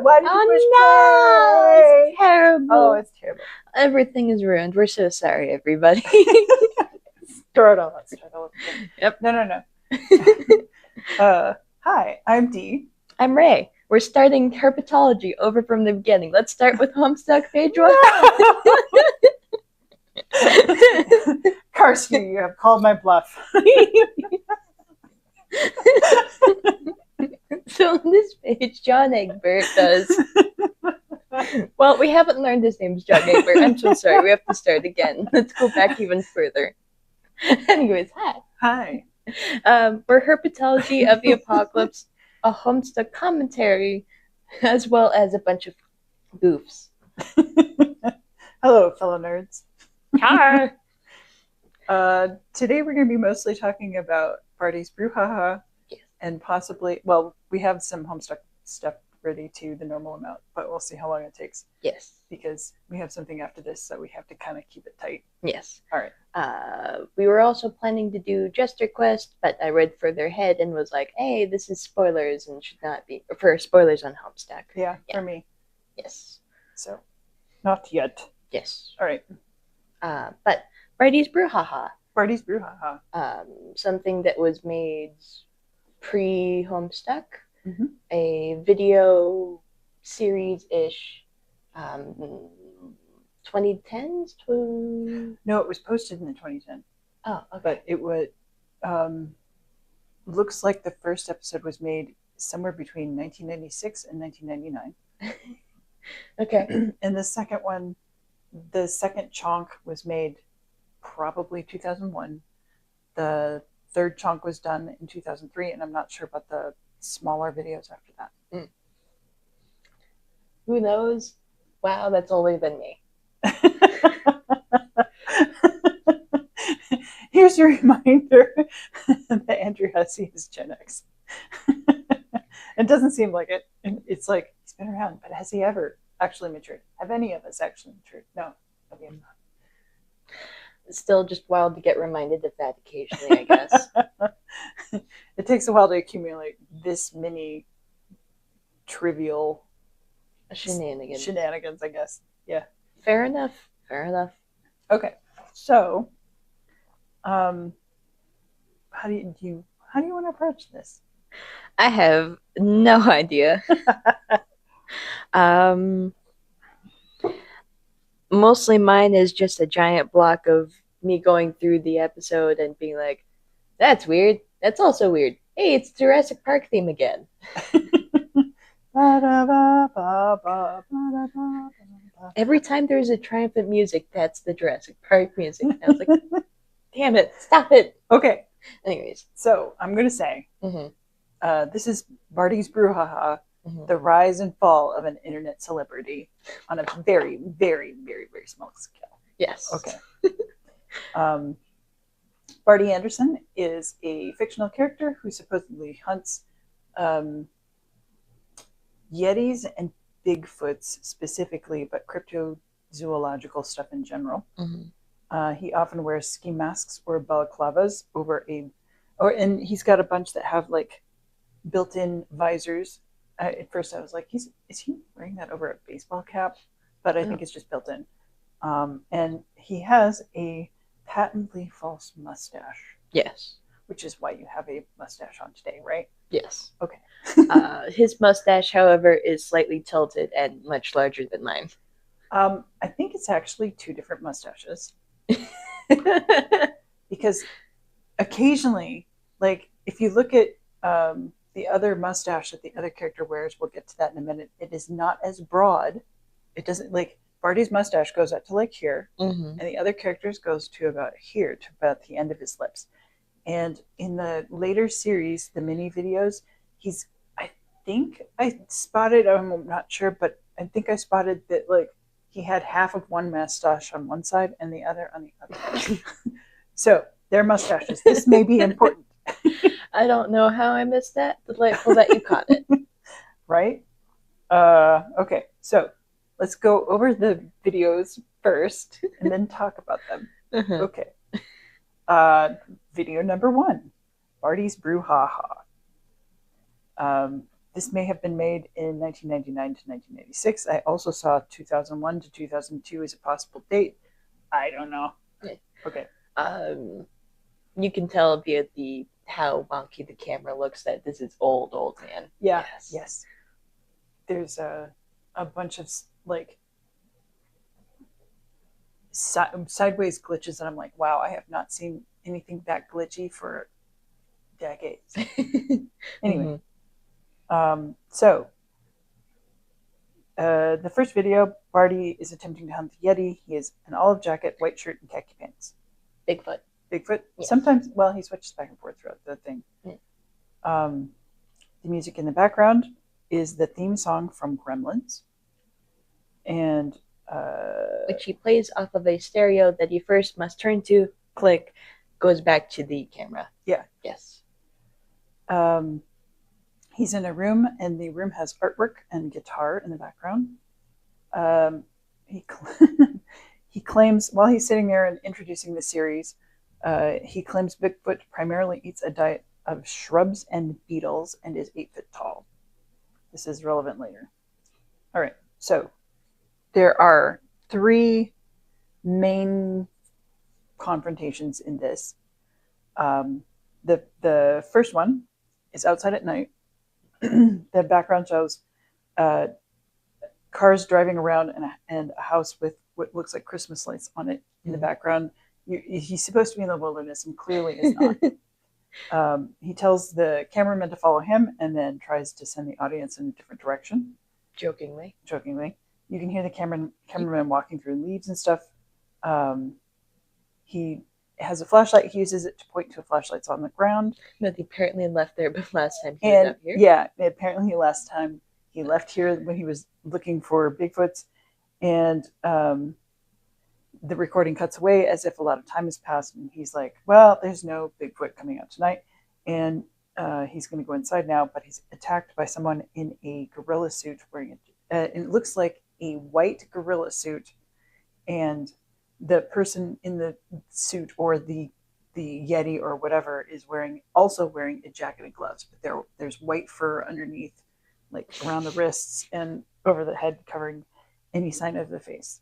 what? Why did you push play? It's terrible. Oh, it's terrible. Everything is ruined. We're so sorry, everybody. Start it all up. Yep. No. Hi, I'm Dee. I'm Ray. We're starting Herpetology over from the beginning. Let's start with Homestuck page 1. Karski, you have called my bluff. So on this page, John Egbert does... Well, we haven't learned his name's John Egbert. I'm so sorry. We have to start again. Let's go back even further. Anyways, hi. Hi. We're Herpetology of the Apocalypse, a Homestuck commentary, as well as a bunch of goofs. Hello, fellow nerds. Hi. Today we're going to be mostly talking about Barty's Brew, Yes. And possibly, well, we have some Homestuck stuff ready to the normal amount, but we'll see how long it takes. Yes. Because we have something after this, so we have to kind of keep it tight. Yes. All right. We were also planning to do Jester Quest, but I read further ahead and was like, hey, this is spoilers and should not be for spoilers on Homestuck. Yeah, for me. Yes. So, not yet. Yes. All right. But Barty's Brew, Barty's Brew, something that was made pre-Homestuck, mm-hmm. A video series-ish, 2010s? No, it was posted in the 2010. Oh, okay. But it would, looks like the first episode was made somewhere between 1996 and 1999. Okay. And the second one, the second chunk was made probably 2001. The third chunk was done in 2003, and I'm not sure about the smaller videos after that. Mm. Who knows? Wow, that's only been me. Here's a reminder that Andrew Hussie is Gen X. It doesn't seem like it. It's like he's been around, but has he ever actually matured? Have any of us actually matured? No, we have not. It's still just wild to get reminded of that occasionally, I guess. It takes a while to accumulate this many trivial shenanigans, I guess. Yeah. Fair enough. Okay. So, how do you want to approach this? I have no idea. Mostly mine is just a giant block of me going through the episode and being like, that's weird. That's also weird. Hey, it's Jurassic Park theme again. Every time there's a triumphant music, that's the Jurassic Park music. I was like, damn it, stop it. Okay. Anyways. So, I'm going to say, this is Barty's Brew, the rise and fall of an internet celebrity on a very, very, very, very small scale. Yes. Okay. Barty Anderson is a fictional character who supposedly hunts Yetis and Bigfoots specifically, but cryptozoological stuff in general. He often wears ski masks or balaclavas and he's got a bunch that have like built-in visors. At first I was like, is he wearing that over a baseball cap? But I think it's just built in. And he has a patently false mustache. Yes. Which is why you have a mustache on today, right? Yes. Okay. His mustache, however, is slightly tilted and much larger than mine. I think it's actually two different mustaches. Because occasionally, like, if you look at the other mustache that the other character wears, we'll get to that in a minute, it is not as broad. It doesn't, like, Barty's mustache goes up to like here, and the other character's goes to about here, to about the end of his lips. And in the later series, the mini videos, I think I spotted, I'm not sure, but I think I spotted that, like, he had half of one mustache on one side and the other on the other. So, their mustaches. This may be important. I don't know how I missed that. Delightful that you caught it. Right? Okay, so let's go over the videos first and then talk about them. Okay. Video number 1, Barty's Brew, This may have been made in 1999 to 1996. I also saw 2001 to 2002 as a possible date. I don't know. Okay. You can tell via how wonky the camera looks that this is old man. Yeah. Yes. There's a bunch of like sideways glitches, and I'm like, wow, I have not seen anything that glitchy for decades. Anyway, so the first video, Barty is attempting to hunt the Yeti. He has an olive jacket, white shirt, and khaki pants. Bigfoot. Yes. Sometimes, well, he switches back and forth throughout the thing. The music in the background is the theme song from Gremlins, and which he plays off of a stereo that you first must turn to. Click, goes back to the camera. Yeah. Yes. He's in a room, and the room has artwork and guitar in the background. He claims, while he's sitting there and introducing the series, he claims Bigfoot primarily eats a diet of shrubs and beetles and is 8 feet tall. This is relevant later. All right, so there are 3 main confrontations in this. The first one is outside at night. The background shows cars driving around and a house with what looks like Christmas lights on it in the background. He's supposed to be in the wilderness and clearly is not. He tells the cameraman to follow him and then tries to send the audience in a different direction. Jokingly. You can hear the cameraman walking through leaves and stuff. He has a flashlight. He uses it to point to a flashlight's on the ground. That he apparently left there, but last time he was up here. Yeah, apparently last time he left here when he was looking for Bigfoots. And the recording cuts away as if a lot of time has passed. And he's like, well, there's no Bigfoot coming out tonight. And he's going to go inside now, but he's attacked by someone in a gorilla suit wearing it looks like a white gorilla suit. And the person in the suit or the Yeti or whatever is also wearing a jacket and gloves, but there's white fur underneath, like around the wrists and over the head, covering any sign of the face.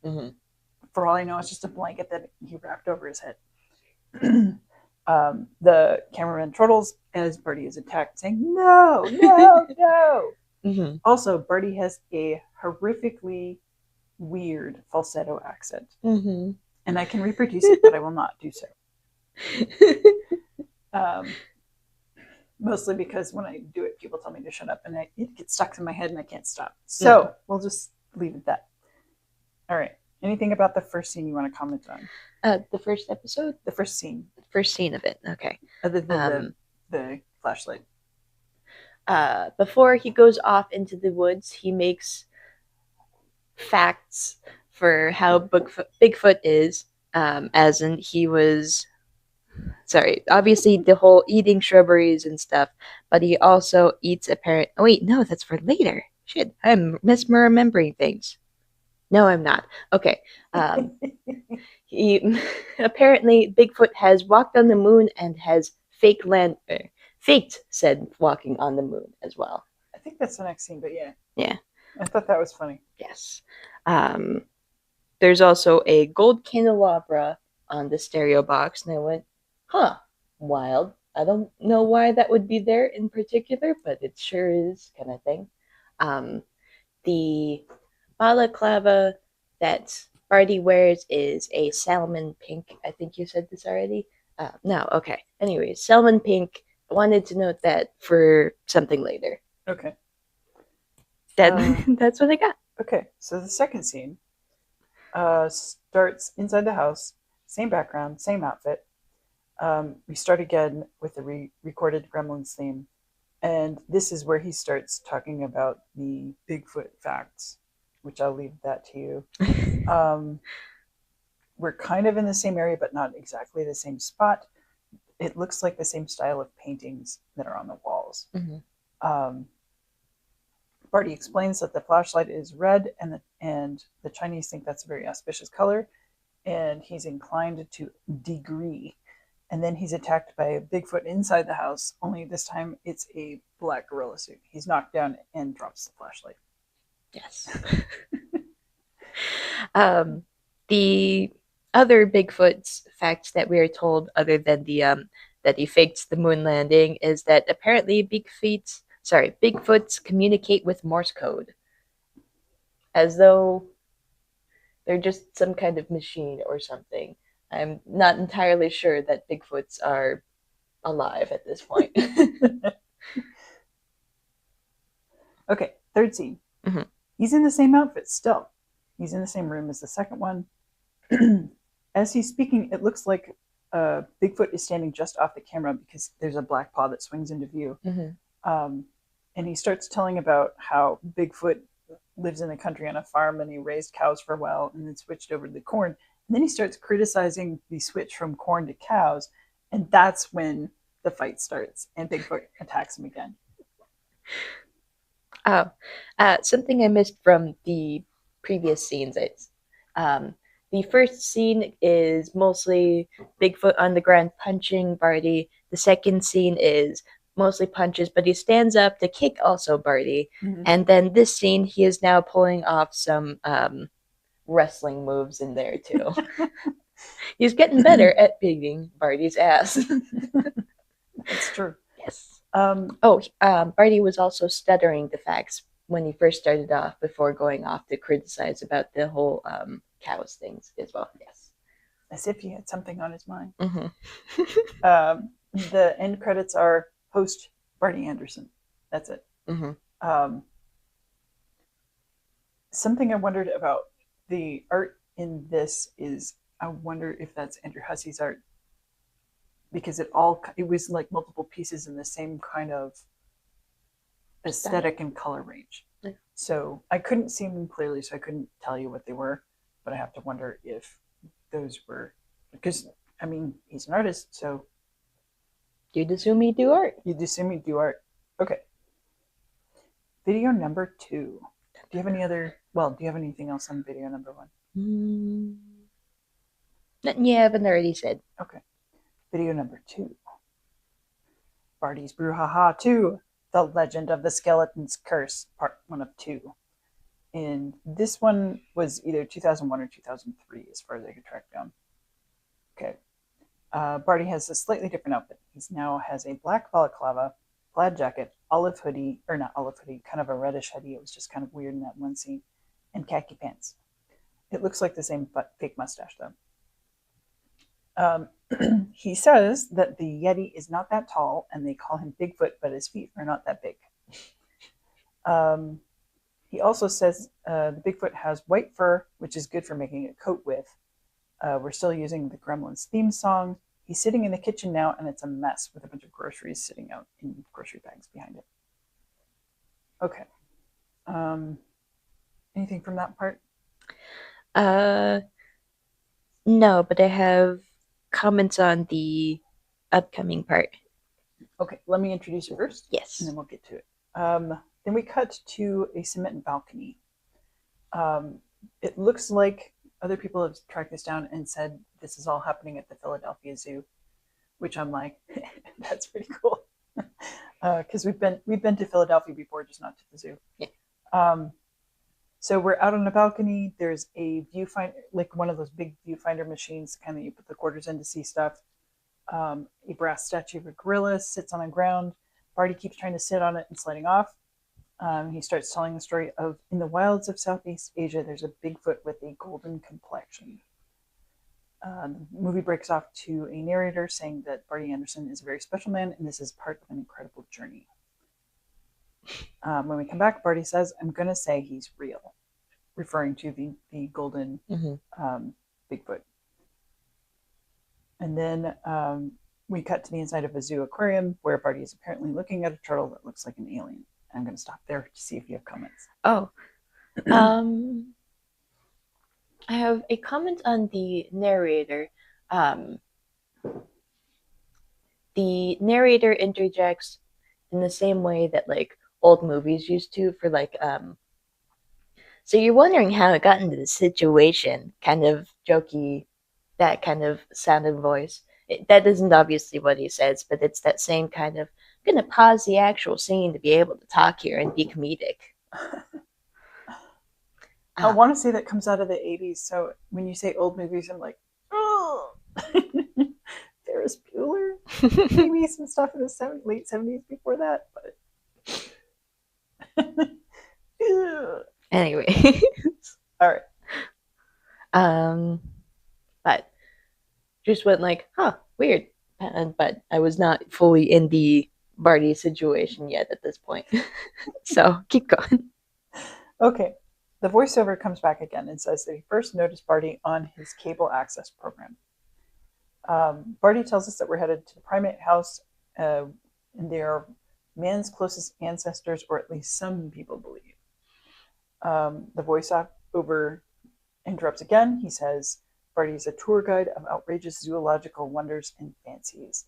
For all I know, it's just a blanket that he wrapped over his head. The cameraman chortles as Barty is attacked, saying, no. Also, Barty has a horrifically weird falsetto accent. And I can reproduce it, but I will not do so. Mostly because when I do it, people tell me to shut up, and it gets stuck in my head and I can't stop. So we'll just leave it at that. All right. Anything about the first scene you want to comment on? The first episode? The first scene. The first scene of it. Okay. Other than the flashlight. Before he goes off into the woods, he makes facts for how Bigfoot is, as in he was, obviously the whole eating shrubberies and stuff, but he also eats that's for later. Shit, I'm misremembering things. No, I'm not. Okay. He apparently Bigfoot has walked on the moon and has faked said walking on the moon as well. I think that's the next scene, but yeah. Yeah. I thought that was funny. Yes. There's also a gold candelabra on the stereo box, and I went, wild. I don't know why that would be there in particular, but it sure is, kind of thing. The balaclava that Barty wears is a salmon pink. I think you said this already. No, okay. Anyways, salmon pink. I wanted to note that for something later. Okay. That's what I got. Okay, so the second scene starts inside the house, same background, same outfit. We start again with the re-recorded Gremlins theme, and this is where he starts talking about the Bigfoot facts, which I'll leave that to you. We're kind of in the same area, but not exactly the same spot. It looks like the same style of paintings that are on the walls. Barty explains that the flashlight is red, and the Chinese think that's a very auspicious color, and he's inclined to degree. And then he's attacked by a Bigfoot inside the house, only this time it's a black gorilla suit. He's knocked down and drops the flashlight. Yes. The other Bigfoot's facts that we are told, other than the that he faked the moon landing, is that apparently Bigfoots communicate with Morse code, as though they're just some kind of machine or something. I'm not entirely sure that Bigfoots are alive at this point. Okay, third scene. Mhm. He's in the same outfit still. He's in the same room as the second one. As he's speaking, it looks like Bigfoot is standing just off the camera because there's a black paw that swings into view. And he starts telling about how Bigfoot lives in the country on a farm and he raised cows for a while and then switched over to the corn. And then he starts criticizing the switch from corn to cows. And that's when the fight starts and Bigfoot attacks him again. Oh, something I missed from the previous scenes is the first scene is mostly Bigfoot on the ground punching Barty. The second scene is mostly punches, but he stands up to kick also Barty. And then this scene, he is now pulling off some wrestling moves in there too. He's getting better at beating Barty's ass. That's true. Yes. Barty was also stuttering the facts when he first started off before going off to criticize about the whole cows things as well. Yes. As if he had something on his mind. Mm-hmm. The end credits are host Barty Anderson. That's it. Mm-hmm. Something I wondered about the art in this is I wonder if that's Andrew Hussie's art, because it was like multiple pieces in the same kind of aesthetic and color range. Yeah. So I couldn't see them clearly, so I couldn't tell you what they were, but I have to wonder if those were, because I mean he's an artist, so you'd assume he'd do art. Okay. Video number 2. Do you have anything else on video number 1? Nothing you haven't already said. Okay. Video number 2. Barty's Brew 2. The Legend of the Skeleton's Curse, part 1 of 2. And this one was either 2001 or 2003, as far as I could track down. Okay. Barty has a slightly different outfit. He now has a black balaclava, plaid jacket, olive hoodie, or not olive hoodie, kind of a reddish hoodie. It was just kind of weird in that one scene, and khaki pants. It looks like the same fake mustache, though. He says that the Yeti is not that tall, and they call him Bigfoot, but his feet are not that big. He also says the Bigfoot has white fur, which is good for making a coat with. We're still using the Gremlins theme song. He's sitting in the kitchen now, and it's a mess with a bunch of groceries sitting out in grocery bags behind it. Okay. Anything from that part? No, but I have comments on the upcoming part. Okay, let me introduce you first. Yes. And then we'll get to it. Then we cut to a cement balcony. It looks like other people have tracked this down and said this is all happening at the Philadelphia Zoo, which I'm like, that's pretty cool. Because we've been to Philadelphia before, just not to the zoo. Yeah. So we're out on a balcony. There's a viewfinder, like one of those big viewfinder machines, kind of you put the quarters in to see stuff. A brass statue of a gorilla sits on the ground. Barty keeps trying to sit on it and sliding off. He starts telling the story of, in the wilds of Southeast Asia, there's a Bigfoot with a golden complexion. The movie breaks off to a narrator saying that Barty Anderson is a very special man, and this is part of an incredible journey. When we come back, Barty says, I'm going to say he's real, referring to the golden Bigfoot. And then we cut to the inside of a zoo aquarium where Barty is apparently looking at a turtle that looks like an alien. I'm going to stop there to see if you have comments. Oh. I have a comment on the narrator. The narrator interjects in the same way that like old movies used to, for like so you're wondering how it got into the situation, kind of jokey, that kind of sound and voice. That isn't obviously what he says, but it's that same kind of, I'm going to pause the actual scene to be able to talk here and be comedic. I want to say that comes out of the 80s. So when you say old movies, I'm like, oh, Ferris Bueller. Maybe some stuff in the late 70s before that. But anyway. All right. But just went like, huh, weird. But I was not fully in the Barty situation yet at this point. So keep going. Okay. The voiceover comes back again and says that he first noticed Barty on his cable access program. Barty tells us that we're headed to the primate house, and they are man's closest ancestors, or at least some people believe. The voiceover interrupts again. He says Barty is a tour guide of outrageous zoological wonders and fancies,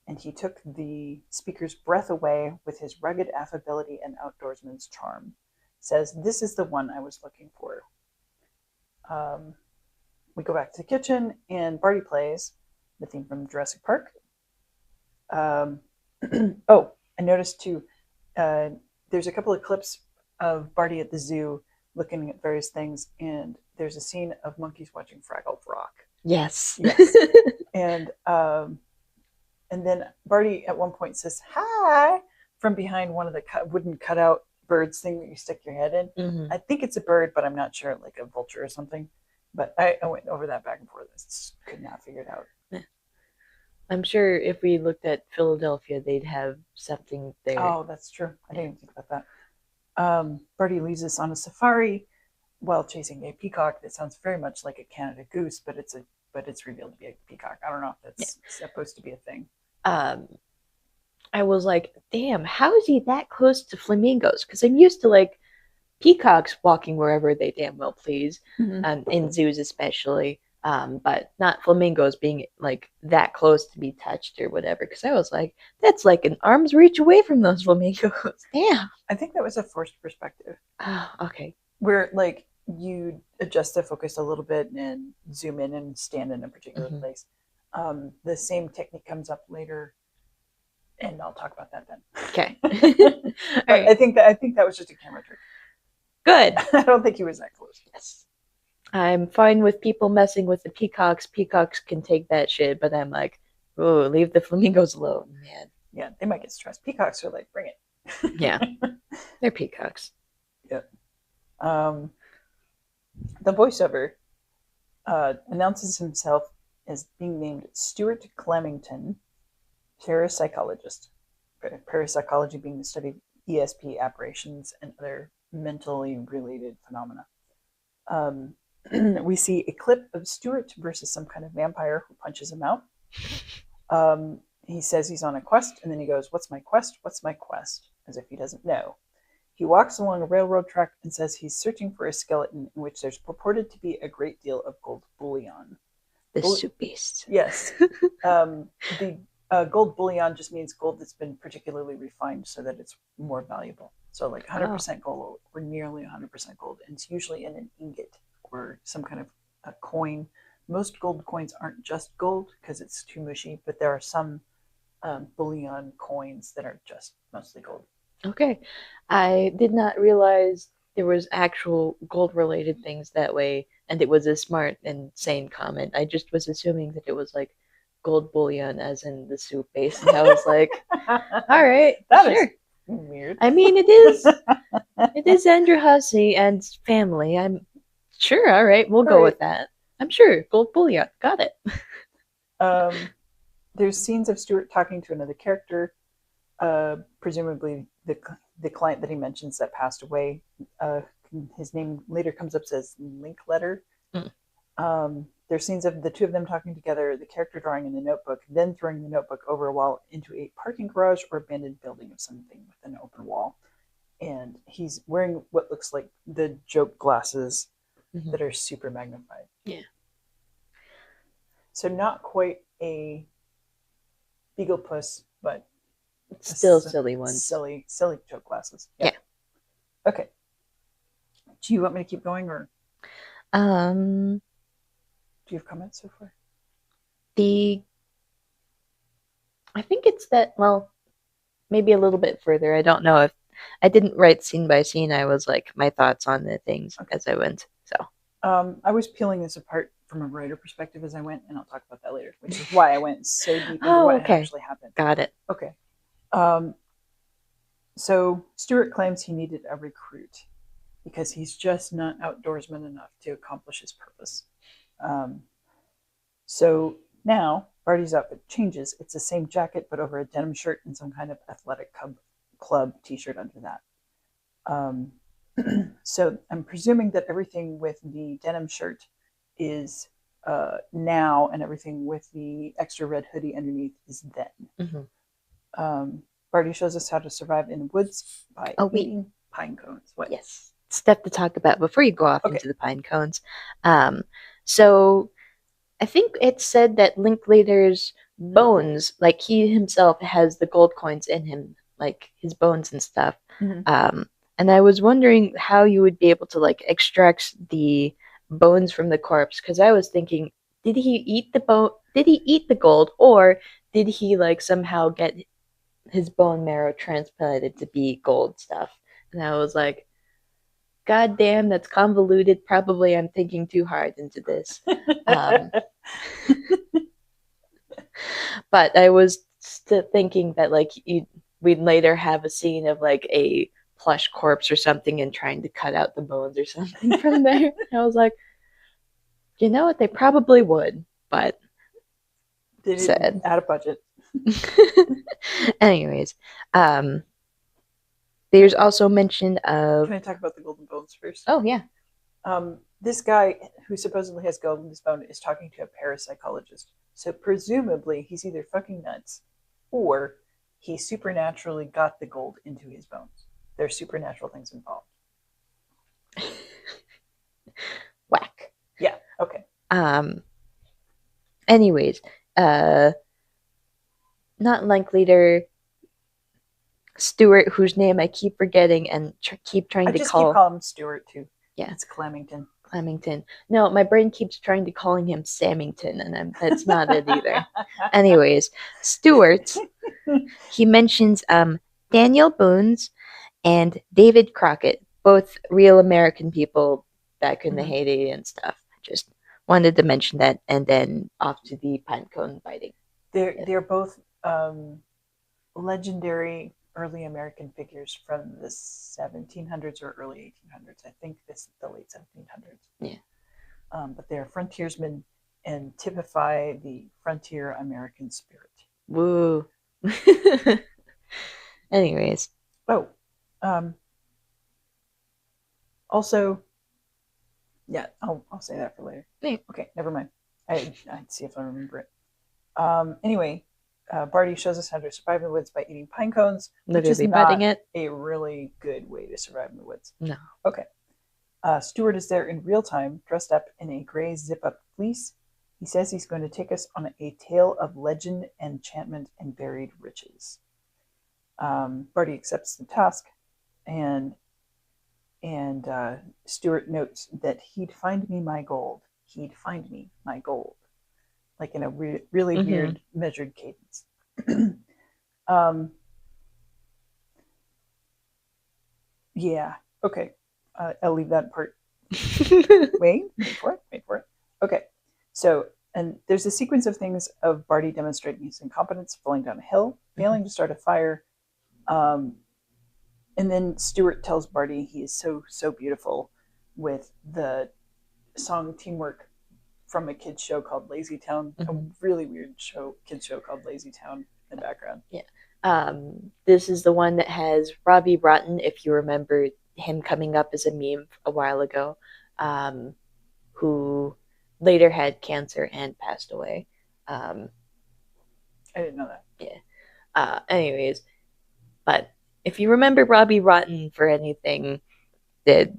and he took the speaker's breath away with his rugged affability and outdoorsman's charm. Says, this is the one I was looking for. We go back to the kitchen, and Barty plays the theme from Jurassic Park. Oh, I noticed too, there's a couple of clips of Barty at the zoo looking at various things, and there's a scene of monkeys watching Fraggle Rock. Yes. And then Barty at one point says, hi, from behind one of the wooden cutout birds thing that you stick your head in. Mm-hmm. I think it's a bird, but I'm not sure, like a vulture or something. But I went over that back and forth. I just could not figure it out. I'm sure if we looked at Philadelphia, they'd have something there. Oh, that's true. I didn't even think about that. Barty leads us on a safari while chasing a peacock that sounds very much like a Canada goose, but it's revealed to be a peacock. I don't know if that's supposed to be a thing. I was like, damn, how is he that close to flamingos? Because I'm used to like peacocks walking wherever they damn well please, in zoos especially, but not flamingos being like that close to be touched or whatever. Because I was like, that's like an arm's reach away from those flamingos. Damn. I think that was a forced perspective. Oh, okay. Where like you adjust the focus a little bit and zoom in and stand in a particular place. The same technique comes up later, and I'll talk about that then. Okay. Right. I think that was just a camera trick. Good. I don't think he was that close. Yes. I'm fine with people messing with the peacocks. Peacocks can take that shit, but I'm like, oh, leave the flamingos alone, man. Yeah, they might get stressed. Peacocks are like, bring it. Yeah, they're peacocks. Yep. The voiceover announces himself as being named Stuart Clemington, parapsychologist. Parapsychology being the study of ESP aberrations and other mentally related phenomena. We see a clip of Stuart versus some kind of vampire who punches him out. He says he's on a quest, and then he goes, what's my quest? What's my quest? As if he doesn't know. He walks along a railroad track and says he's searching for a skeleton in which there's purported to be a great deal of gold bullion. The soup beast. Yes. The gold bullion just means gold that's been particularly refined so that it's more valuable. So like 100% gold or nearly 100% gold. And it's usually in an ingot or some kind of a coin. Most gold coins aren't just gold because it's too mushy, but there are some bullion coins that are just mostly gold. Okay. I did not realize there was actual gold related things that way, and it was a smart and sane comment. I just was assuming that it was like gold bullion as in the soup base, and I was like, all right, that sure. Is weird. I mean, it is Andrew Hussie and family. I'm sure, all right, we'll go with that. I'm sure, gold bullion, got it. There's scenes of Stuart talking to another character, presumably the client that he mentions that passed away. His name later comes up as Linkletter. There's scenes of the two of them talking together, the character drawing in the notebook, then throwing the notebook over a wall into a parking garage or abandoned building of something with an open wall. And he's wearing what looks like the joke glasses that are super magnified. Yeah. So not quite a Beagle Puss, but still silly ones. Silly joke glasses. Yeah. Okay. Do you want me to keep going or? Do you have comments so far? The I think it's that, well, maybe a little bit further. I don't know if I didn't write scene by scene. I was like my thoughts on the things as I went. So I was peeling this apart from a writer perspective as I went, and I'll talk about that later, which is why I went so deep into what actually happened. Got it. Okay. So Stuart claims he needed a recruit because he's just not outdoorsman enough to accomplish his purpose. So now Barty's outfit changes. It's the same jacket, but over a denim shirt and some kind of athletic club t-shirt under that. So I'm presuming that everything with the denim shirt is now, and everything with the extra red hoodie underneath is then. Barty shows us how to survive in the woods by eating pine cones. What? Yes, stuff to talk about before you go off into the pine cones. So I think it said that Linklater's bones, like he himself has the gold coins in him, like his bones and stuff. And I was wondering how you would be able to like extract the bones from the corpse, because I was thinking, did he eat the Did he eat the gold, or did he like somehow get his bone marrow transplanted to be gold stuff? And I was like, God damn, that's convoluted. Probably I'm thinking too hard into this. But I was still thinking that like we'd later have a scene of like a plush corpse or something and trying to cut out the bones or something from there. I was like, you know what, they probably would, but they didn't add a budget. Anyways, there's also mention of. Can I talk about the golden bones first? Oh yeah. This guy who supposedly has gold in his bone is talking to a parapsychologist. So presumably he's either fucking nuts or he supernaturally got the gold into his bones. There's supernatural things involved. Whack. Yeah, okay. Anyways, not Linklater, Stuart, whose name I keep forgetting and keep trying to call. I just keep calling him Stuart too. Yeah, it's Clamington. No, my brain keeps trying to calling him Samington, and that's not it either. Anyways, Stuart, he mentions Daniel Boone's and David Crockett, both real American people back in the heyday and stuff. Just wanted to mention that, and then off to the pinecone biting. They're both legendary early American figures from the 1700s or early 1800s. I think this is the late 1700s. Yeah. But they're frontiersmen and typify the frontier American spirit. Woo. Anyways. Oh. Also, yeah, I'll say that for later. Yeah. Okay, never mind. I'd see if I remember it. Anyway, Barty shows us how to survive in the woods by eating pine cones, which is not a really good way to survive in the woods. No. Okay. Stuart is there in real time, dressed up in a gray zip-up fleece. He says he's going to take us on a tale of legend, enchantment, and buried riches. Barty accepts the task, and Stuart notes that he'd find me my gold. He'd find me my gold. Like in a really weird measured cadence. Yeah, okay. I'll leave that part. Wait for it. Okay, so, and there's a sequence of things of Barty demonstrating his incompetence, falling down a hill, failing to start a fire, and then Stuart tells Barty he is so beautiful with the song Teamwork from a kids show called Lazy Town, a really weird kids show called Lazy Town in the background. Yeah. This is the one that has Robbie Rotten, if you remember him coming up as a meme a while ago, who later had cancer and passed away. I didn't know that. Yeah. Anyways, but if you remember Robbie Rotten for anything, the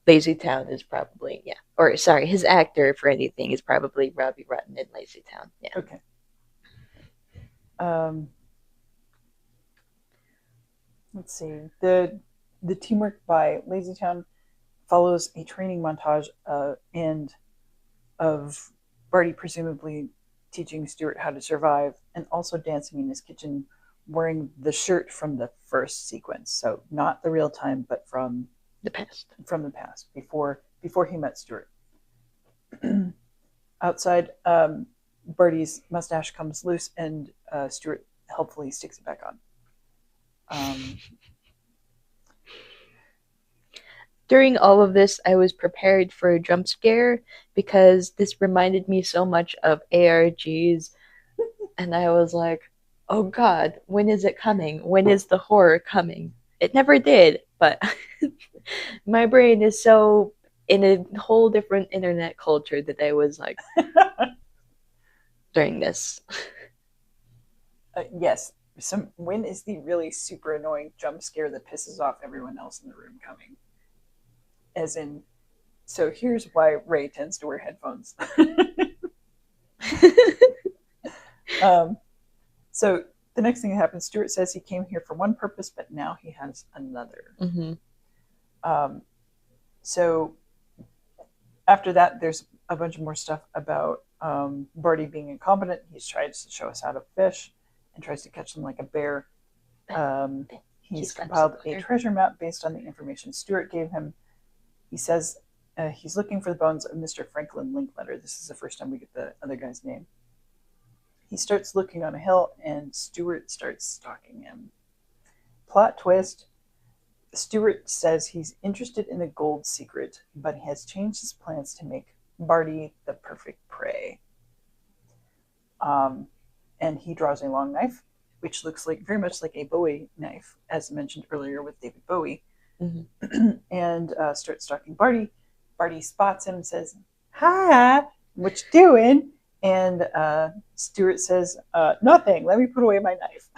Lazy Town is probably, yeah. Or sorry, his actor for anything is probably Robbie Rotten in Lazy Town. Yeah. Okay. Let's see. The Teamwork by Lazy Town follows a training montage and of Barty presumably teaching Stuart how to survive, and also dancing in his kitchen wearing the shirt from the first sequence. So not the real time, but from the past. From the past, before he met Stuart. Outside, Barty's mustache comes loose, and Stuart helpfully sticks it back on. During all of this, I was prepared for a jump scare because this reminded me so much of ARGs. And I was like, oh God, when is it coming? When is the horror coming? It never did, but my brain is so in a whole different internet culture that I was like, during this. Yes. When is the really super annoying jump scare that pisses off everyone else in the room coming? As in, so here's why Ray tends to wear headphones. So the next thing that happens, Stuart says he came here for one purpose, but now he has another. So after that, there's a bunch of more stuff about Barty being incompetent. He's tried to show us how to fish and tries to catch them like a bear. He's compiled a treasure map based on the information Stuart gave him. He says he's looking for the bones of Mr. Franklin Linkletter. This is the first time we get the other guy's name. He starts looking on a hill, and Stuart starts stalking him. Plot twist, Stuart says he's interested in the gold secret, but he has changed his plans to make Barty the perfect prey. And he draws a long knife, which looks like very much like a Bowie knife, as mentioned earlier with David Bowie. And starts stalking Barty. Barty spots him and says, "Hi, what you doing?" And Stuart says, "Nothing, let me put away my knife."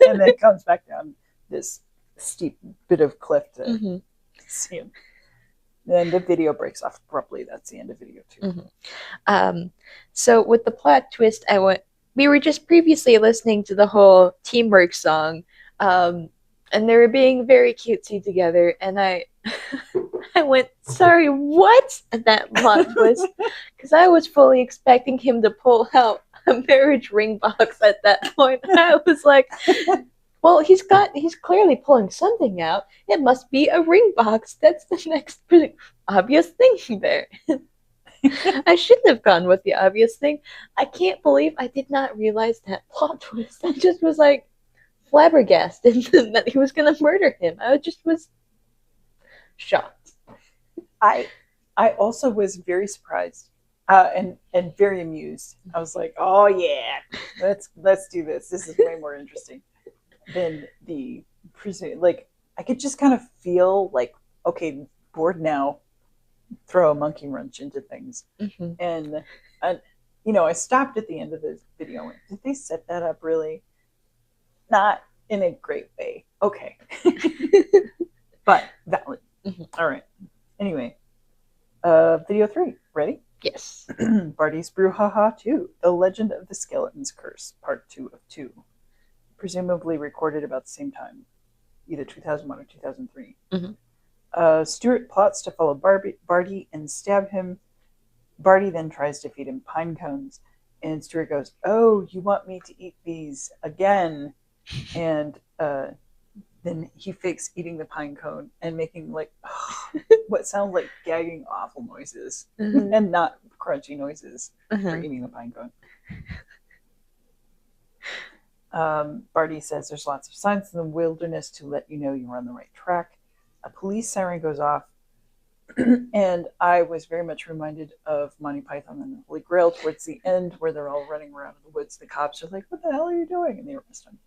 And then comes back down this steep bit of cliff to see him. Then the video breaks off abruptly. That's the end of video 2. So with the plot twist, we were just previously listening to the whole teamwork song, and they were being very cutesy together, and I went, sorry, what? At that plot twist, because I was fully expecting him to pull out a marriage ring box at that point. I was like, well, he's clearly pulling something out. It must be a ring box. That's the next obvious thing there. I shouldn't have gone with the obvious thing. I can't believe I did not realize that plot twist. I just was like flabbergasted that he was going to murder him. I just was shocked. I also was very surprised and very amused. I was like, oh yeah, let's do this. This is way more interesting than the like. I could just kind of feel like, okay, bored now. Throw a monkey wrench into things, and I stopped at the end of the video. And did they set that up really? Not in a great way. Okay, but valid. All right. Anyway, video 3. Ready? Yes. Barty's Brew 2: The Legend of the Skeleton's Curse, Part 2 of 2. Presumably recorded about the same time, either 2001 or 2003. Stuart plots to follow Barty and stab him. Barty then tries to feed him pine cones, and Stuart goes, "Oh, you want me to eat these again?" And then he fakes eating the pine cone and making like what sounds like gagging awful noises and not crunchy noises for eating the pine cone. Barty says there's lots of signs in the wilderness to let you know you're on the right track. A police siren goes off, and I was very much reminded of Monty Python and the Holy Grail towards the end, where they're all running around in the woods. The cops are like, "What the hell are you doing?" And they arrest him.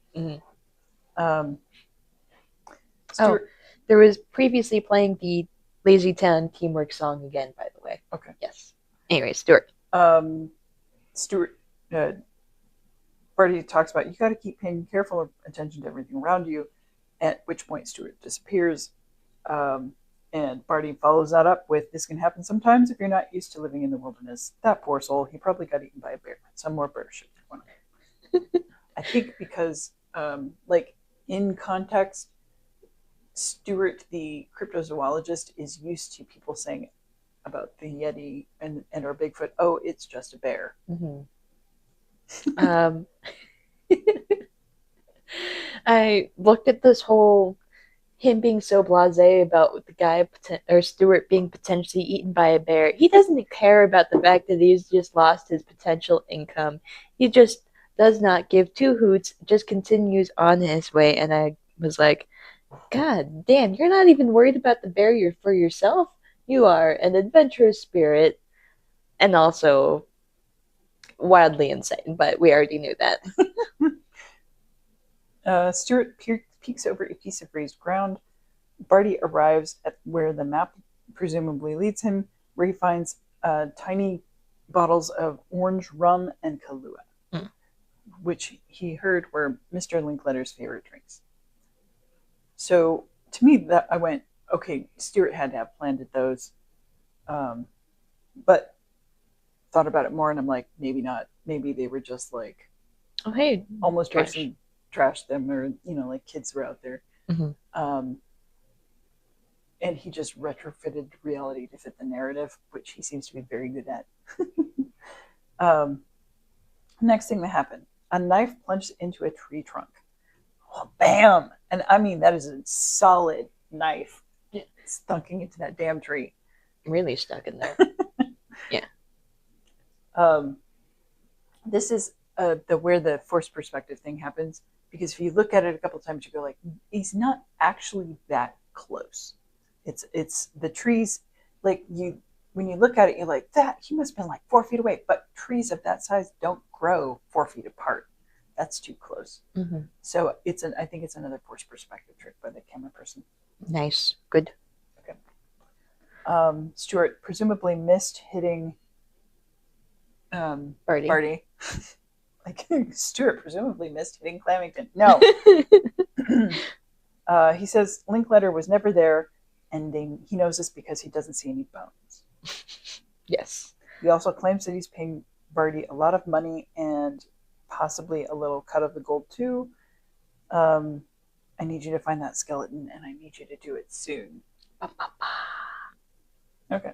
There was previously playing the Lazy Town teamwork song again, by the way. Okay. Yes. Anyway, Stuart. Barty talks about you got to keep paying careful attention to everything around you, at which point Stuart disappears. And Barty follows that up with, "This can happen sometimes if you're not used to living in the wilderness." That poor soul, he probably got eaten by a bear. Some more bear shit. I think because, like, in context, Stuart, the cryptozoologist, is used to people saying about the Yeti and or Bigfoot, "Oh, it's just a bear." Um, I looked at this whole him being so blasé about the guy or Stuart being potentially eaten by a bear. He doesn't care about the fact that he's just lost his potential income. He just does not give two hoots, just continues on his way. And I was like, God damn, you're not even worried about the barrier for yourself. You are an adventurous spirit and also wildly insane, but we already knew that. Stuart peeks over a piece of raised ground. Barty arrives at where the map presumably leads him, where he finds tiny bottles of orange rum and Kahlua, which he heard were Mr. Linkletter's favorite drinks. So to me, that I went, okay, Stuart had to have planted those, but thought about it more, and I'm like, maybe not. Maybe they were just like, oh hey, almost trashed them, or like kids were out there. And he just retrofitted reality to fit the narrative, which he seems to be very good at. Next thing that happened, a knife plunged into a tree trunk. Oh, bam! And I mean, that is a solid knife stunking into that damn tree. Really stuck in there. Yeah. This is where the forced perspective thing happens, because if you look at it a couple times, you go like, he's not actually that close. It's the trees, like when you look at it, you're like, that he must have been like 4 feet away. But trees of that size don't grow 4 feet apart. That's too close. So I think it's another forced perspective trick by the camera person. Nice, good. Okay. Stuart presumably missed hitting Barty. Like Stuart presumably missed hitting Clamington. No. He says Linkletter was never there, and he knows this because he doesn't see any bones. Yes. He also claims that he's paying Barty a lot of money and possibly a little cut of the gold too. I need you to find that skeleton, and I need you to do it soon. Okay.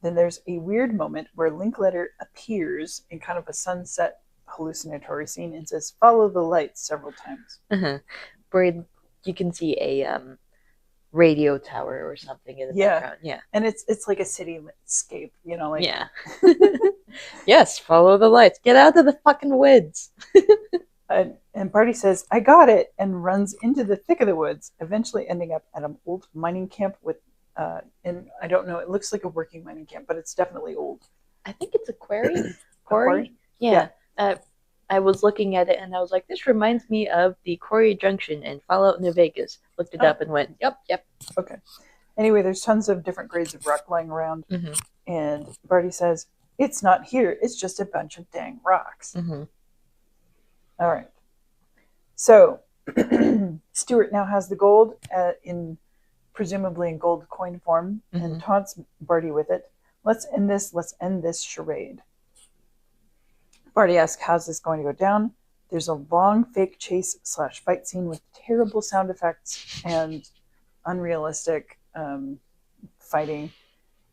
Then there's a weird moment where Linkletter appears in kind of a sunset hallucinatory scene and says, "Follow the lights" several times. Where you can see a radio tower or something in the background. Yeah. And it's like a cityscape, like yeah. Yes, follow the lights. Get out of the fucking woods. And Barty says, "I got it," and runs into the thick of the woods, eventually ending up at an old mining camp with and I don't know, it looks like a working mining camp, but it's definitely old. I think it's a quarry. Quarry? Yeah. I was looking at it and I was like, this reminds me of the Quarry Junction in Fallout New Vegas. Looked it up and went, yep. Okay. Anyway, there's tons of different grades of rock lying around. And Barty says, "It's not here. It's just a bunch of dang rocks." All right. So Stuart now has the gold presumably in gold coin form, and taunts Barty with it. Let's end this charade." Barty asks, "How's this going to go down?" There's a long fake chase / fight scene with terrible sound effects and unrealistic fighting.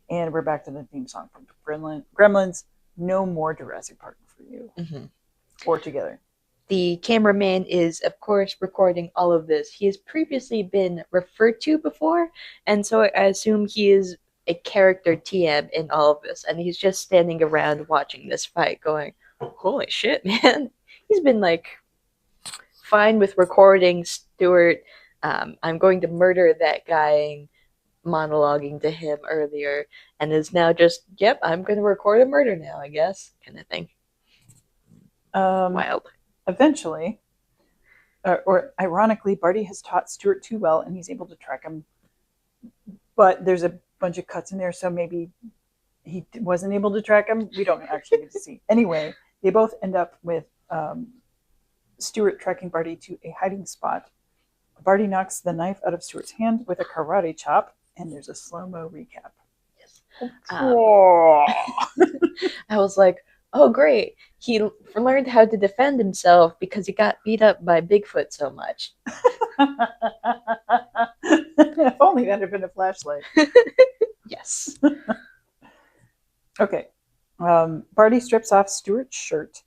And we're back to the theme song from Gremlins. No more Jurassic Park for you. Or together. The cameraman is, of course, recording all of this. He has previously been referred to before, and so I assume he is a character TM in all of this, and he's just standing around watching this fight going, holy shit, man. He's been, fine with recording Stuart. I'm going to murder that guy, monologuing to him earlier, and is now just, yep, I'm going to record a murder now, I guess, kind of thing. Wild. Eventually, or ironically, Barty has taught Stuart too well, and he's able to track him. But there's a bunch of cuts in there, so maybe he wasn't able to track him. We don't actually get to see. Anyway, they both end up with Stuart tracking Barty to a hiding spot. Barty knocks the knife out of Stuart's hand with a karate chop, and there's a slow-mo recap. Yes. I was like, oh, great. He learned how to defend himself because he got beat up by Bigfoot so much. If only that had been a flashlight. Yes. Okay. Barty strips off Stuart's shirt.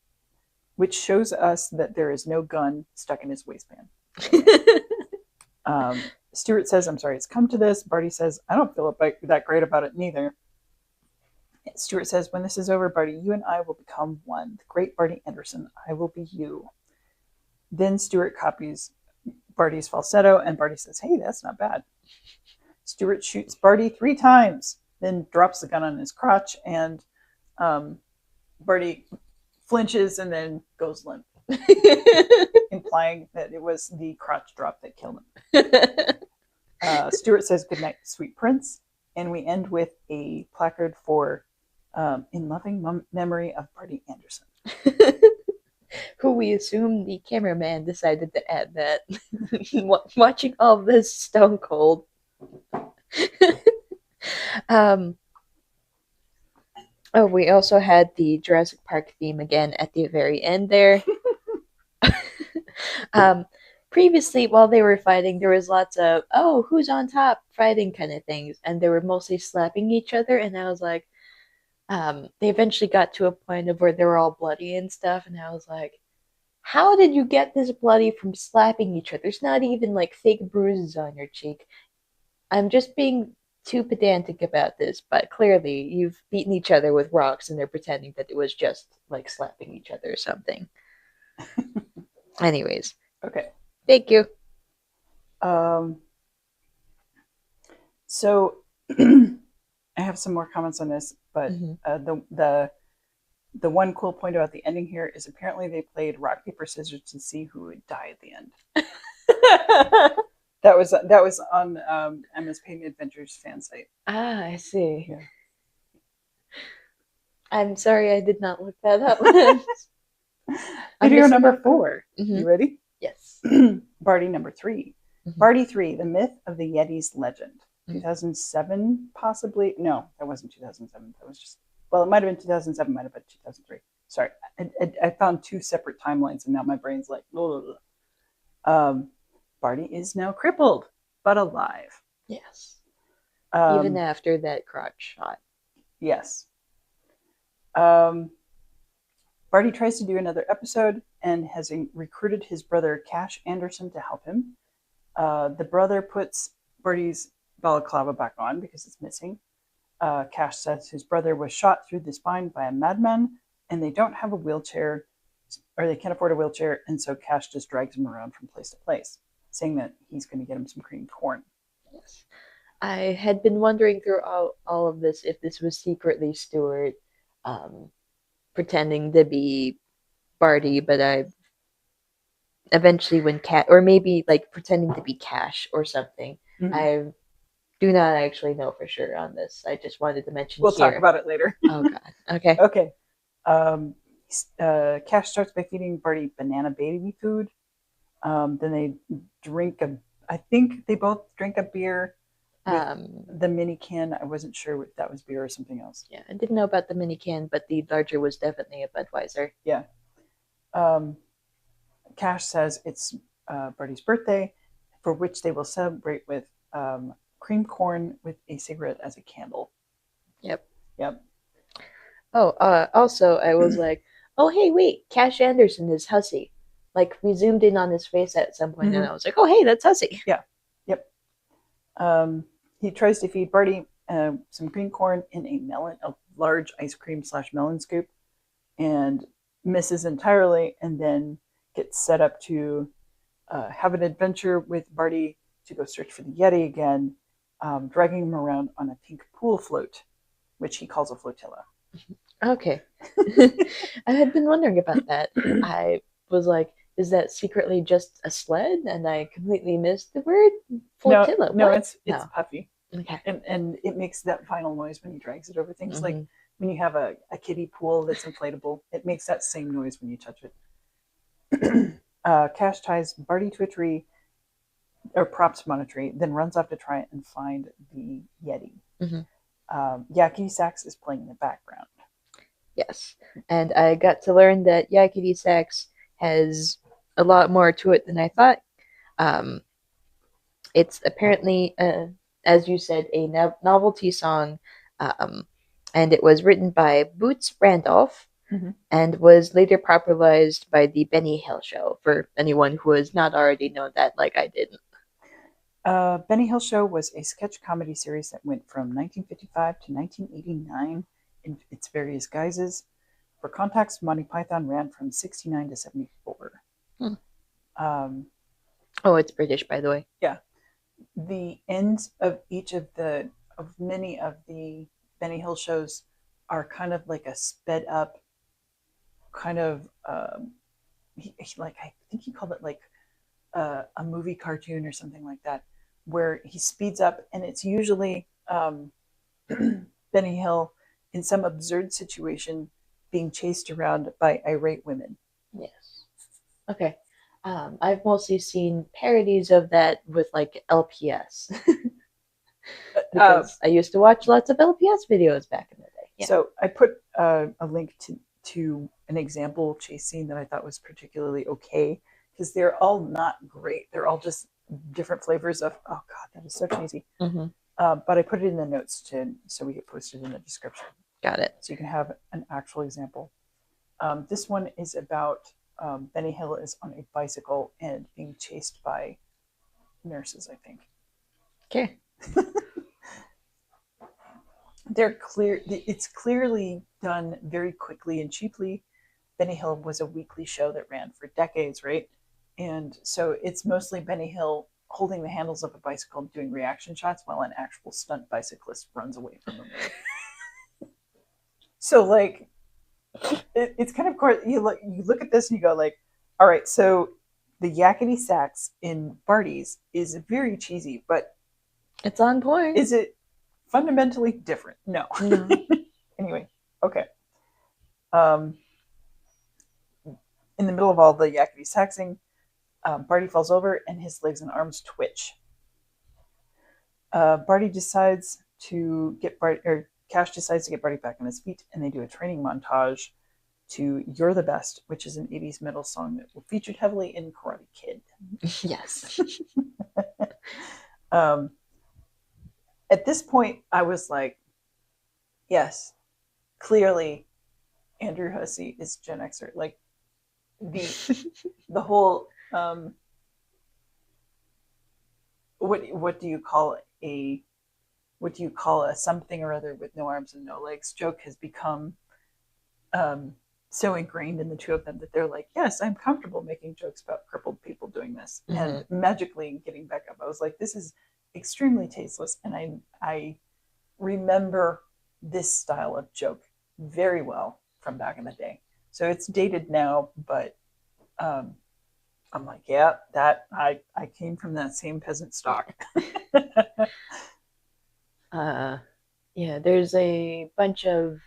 which shows us that there is no gun stuck in his waistband. Stuart says, I'm sorry it's come to this. Barty says, I don't feel that great about it neither. Stuart says, when this is over, Barty, you and I will become one. The great Barty Anderson, I will be you. Then Stuart copies Barty's falsetto, and Barty says, hey, that's not bad. Stuart shoots Barty 3 times, then drops the gun on his crotch, and Barty flinches and then goes limp, implying that it was the crotch drop that killed him. Stuart says, good night, sweet prince, and we end with a placard for in loving memory of Barty Anderson. Who we assume the cameraman decided to add that. Watching all this stone cold. Oh, we also had the Jurassic Park theme again at the very end there. Previously, while they were fighting, there was lots of, oh, who's on top fighting kind of things. And they were mostly slapping each other. And I was like, they eventually got to a point of where they were all bloody and stuff. And I was like, how did you get this bloody from slapping each other? There's not even like fake bruises on your cheek. I'm just being too pedantic about this, but clearly you've beaten each other with rocks and they're pretending that it was just like slapping each other or something. Anyways. Okay. Thank you. So I have some more comments on this, but the one cool point about the ending here is apparently they played rock, paper, scissors to see who would die at the end. That was on Emma's Painting Adventures fan site. Ah, I see. Yeah. I'm sorry I did not look that up. Video number 4. You ready? Yes. Barty number 3. Barty 3, The Myth of the Yeti's Legend. 2007, possibly? No, that wasn't 2007. That was just, well, it might have been 2007, might have been 2003. Sorry, I found 2 separate timelines, and now my brain's like, Barty is now crippled, but alive. Yes. Even after that crotch shot. Yes. Barty tries to do another episode and has recruited his brother Cash Anderson to help him. The brother puts Barty's balaclava back on because it's missing. Cash says his brother was shot through the spine by a madman, and they don't have a wheelchair, or they can't afford a wheelchair, and so Cash just drags him around from place to place, saying that he's going to get him some creamed corn. Yes. I had been wondering through all of this if this was secretly Stuart pretending to be Barty, but I eventually when or maybe like pretending to be Cash or something. I do not actually know for sure on this. I just wanted to mention we'll talk about it later. Oh god. Okay. Okay. Cash starts by feeding Barty banana baby food. Then they drink I think they both drink a beer. The mini can, I wasn't sure if that was beer or something else. Yeah, I didn't know about the mini can, but the larger was definitely a Budweiser. Yeah. Cash says it's Barty's birthday, for which they will celebrate with cream corn with a cigarette as a candle. Yep. Oh, also, I was like, oh, hey, wait, Cash Anderson is Hussie. Like, we zoomed in on his face at some point, and I was like, oh, hey, that's Hussie. Yeah. Yep. He tries to feed Barty some green corn in a large ice cream / melon scoop, and misses entirely, and then gets set up to have an adventure with Barty to go search for the Yeti again, dragging him around on a pink pool float, which he calls a flotilla. Okay. I had been wondering about that. I was like, is that secretly just a sled? And I completely missed the word flotilla. No, it's puffy. Okay. And it makes that final noise when he drags it over things. Like when you have a kiddie pool that's inflatable, it makes that same noise when you touch it. Cash ties Barty to a tree, or props him on a tree, then runs off to try and find the Yeti. Yakety Sax is playing in the background. Yes. And I got to learn that Yakety Sax has a lot more to it than I thought. It's apparently, as you said, a novelty song, and it was written by Boots Randolph, and was later popularized by the Benny Hill Show, for anyone who has not already known that like I didn't. Benny Hill Show was a sketch comedy series that went from 1955 to 1989 in its various guises. For context, Monty Python ran from 69 to 74. Hmm. Oh, it's British, by the way. Yeah. The ends of many of the Benny Hill shows are kind of like a sped up kind of like I think he called it like a movie cartoon or something like that, where he speeds up and it's usually Benny Hill in some absurd situation being chased around by irate women. Yes. Okay. I've mostly seen parodies of that with like LPS because I used to watch lots of LPS videos back in the day. Yeah. So I put a link to an example chase scene that I thought was particularly okay, because they're all not great. They're all just different flavors of, oh God, that is so cheesy. But I put it in the notes so we get posted in the description. Got it. So you can have an actual example. This one is about Benny Hill is on a bicycle and being chased by nurses, I think. Okay. It's clearly done very quickly and cheaply. Benny Hill was a weekly show that ran for decades, right? And so it's mostly Benny Hill holding the handles of a bicycle doing reaction shots while an actual stunt bicyclist runs away from him. So like it's kind of cool. You look at this and you go like, all right, so the yakety sax in Barty's is very cheesy, but it's on point. Is it fundamentally different? No. Anyway, okay. In the middle of all the yakety saxing, Barty falls over and his legs and arms twitch. Barty decides to get Barty, or Cash decides to get Barty back on his feet, and they do a training montage to "You're the Best," which is an 80s metal song that featured heavily in Karate Kid. Yes. At this point, I was like, yes, clearly Andrew Hussie is Gen Xer. Like the whole what do you call a something or other with no arms and no legs joke has become so ingrained in the two of them that they're like, yes, I'm comfortable making jokes about crippled people doing this. And magically getting back up, I was like, this is extremely tasteless. And I remember this style of joke very well from back in the day. So it's dated now, but I'm like, yeah, that I came from that same peasant stock. Yeah, there's a bunch of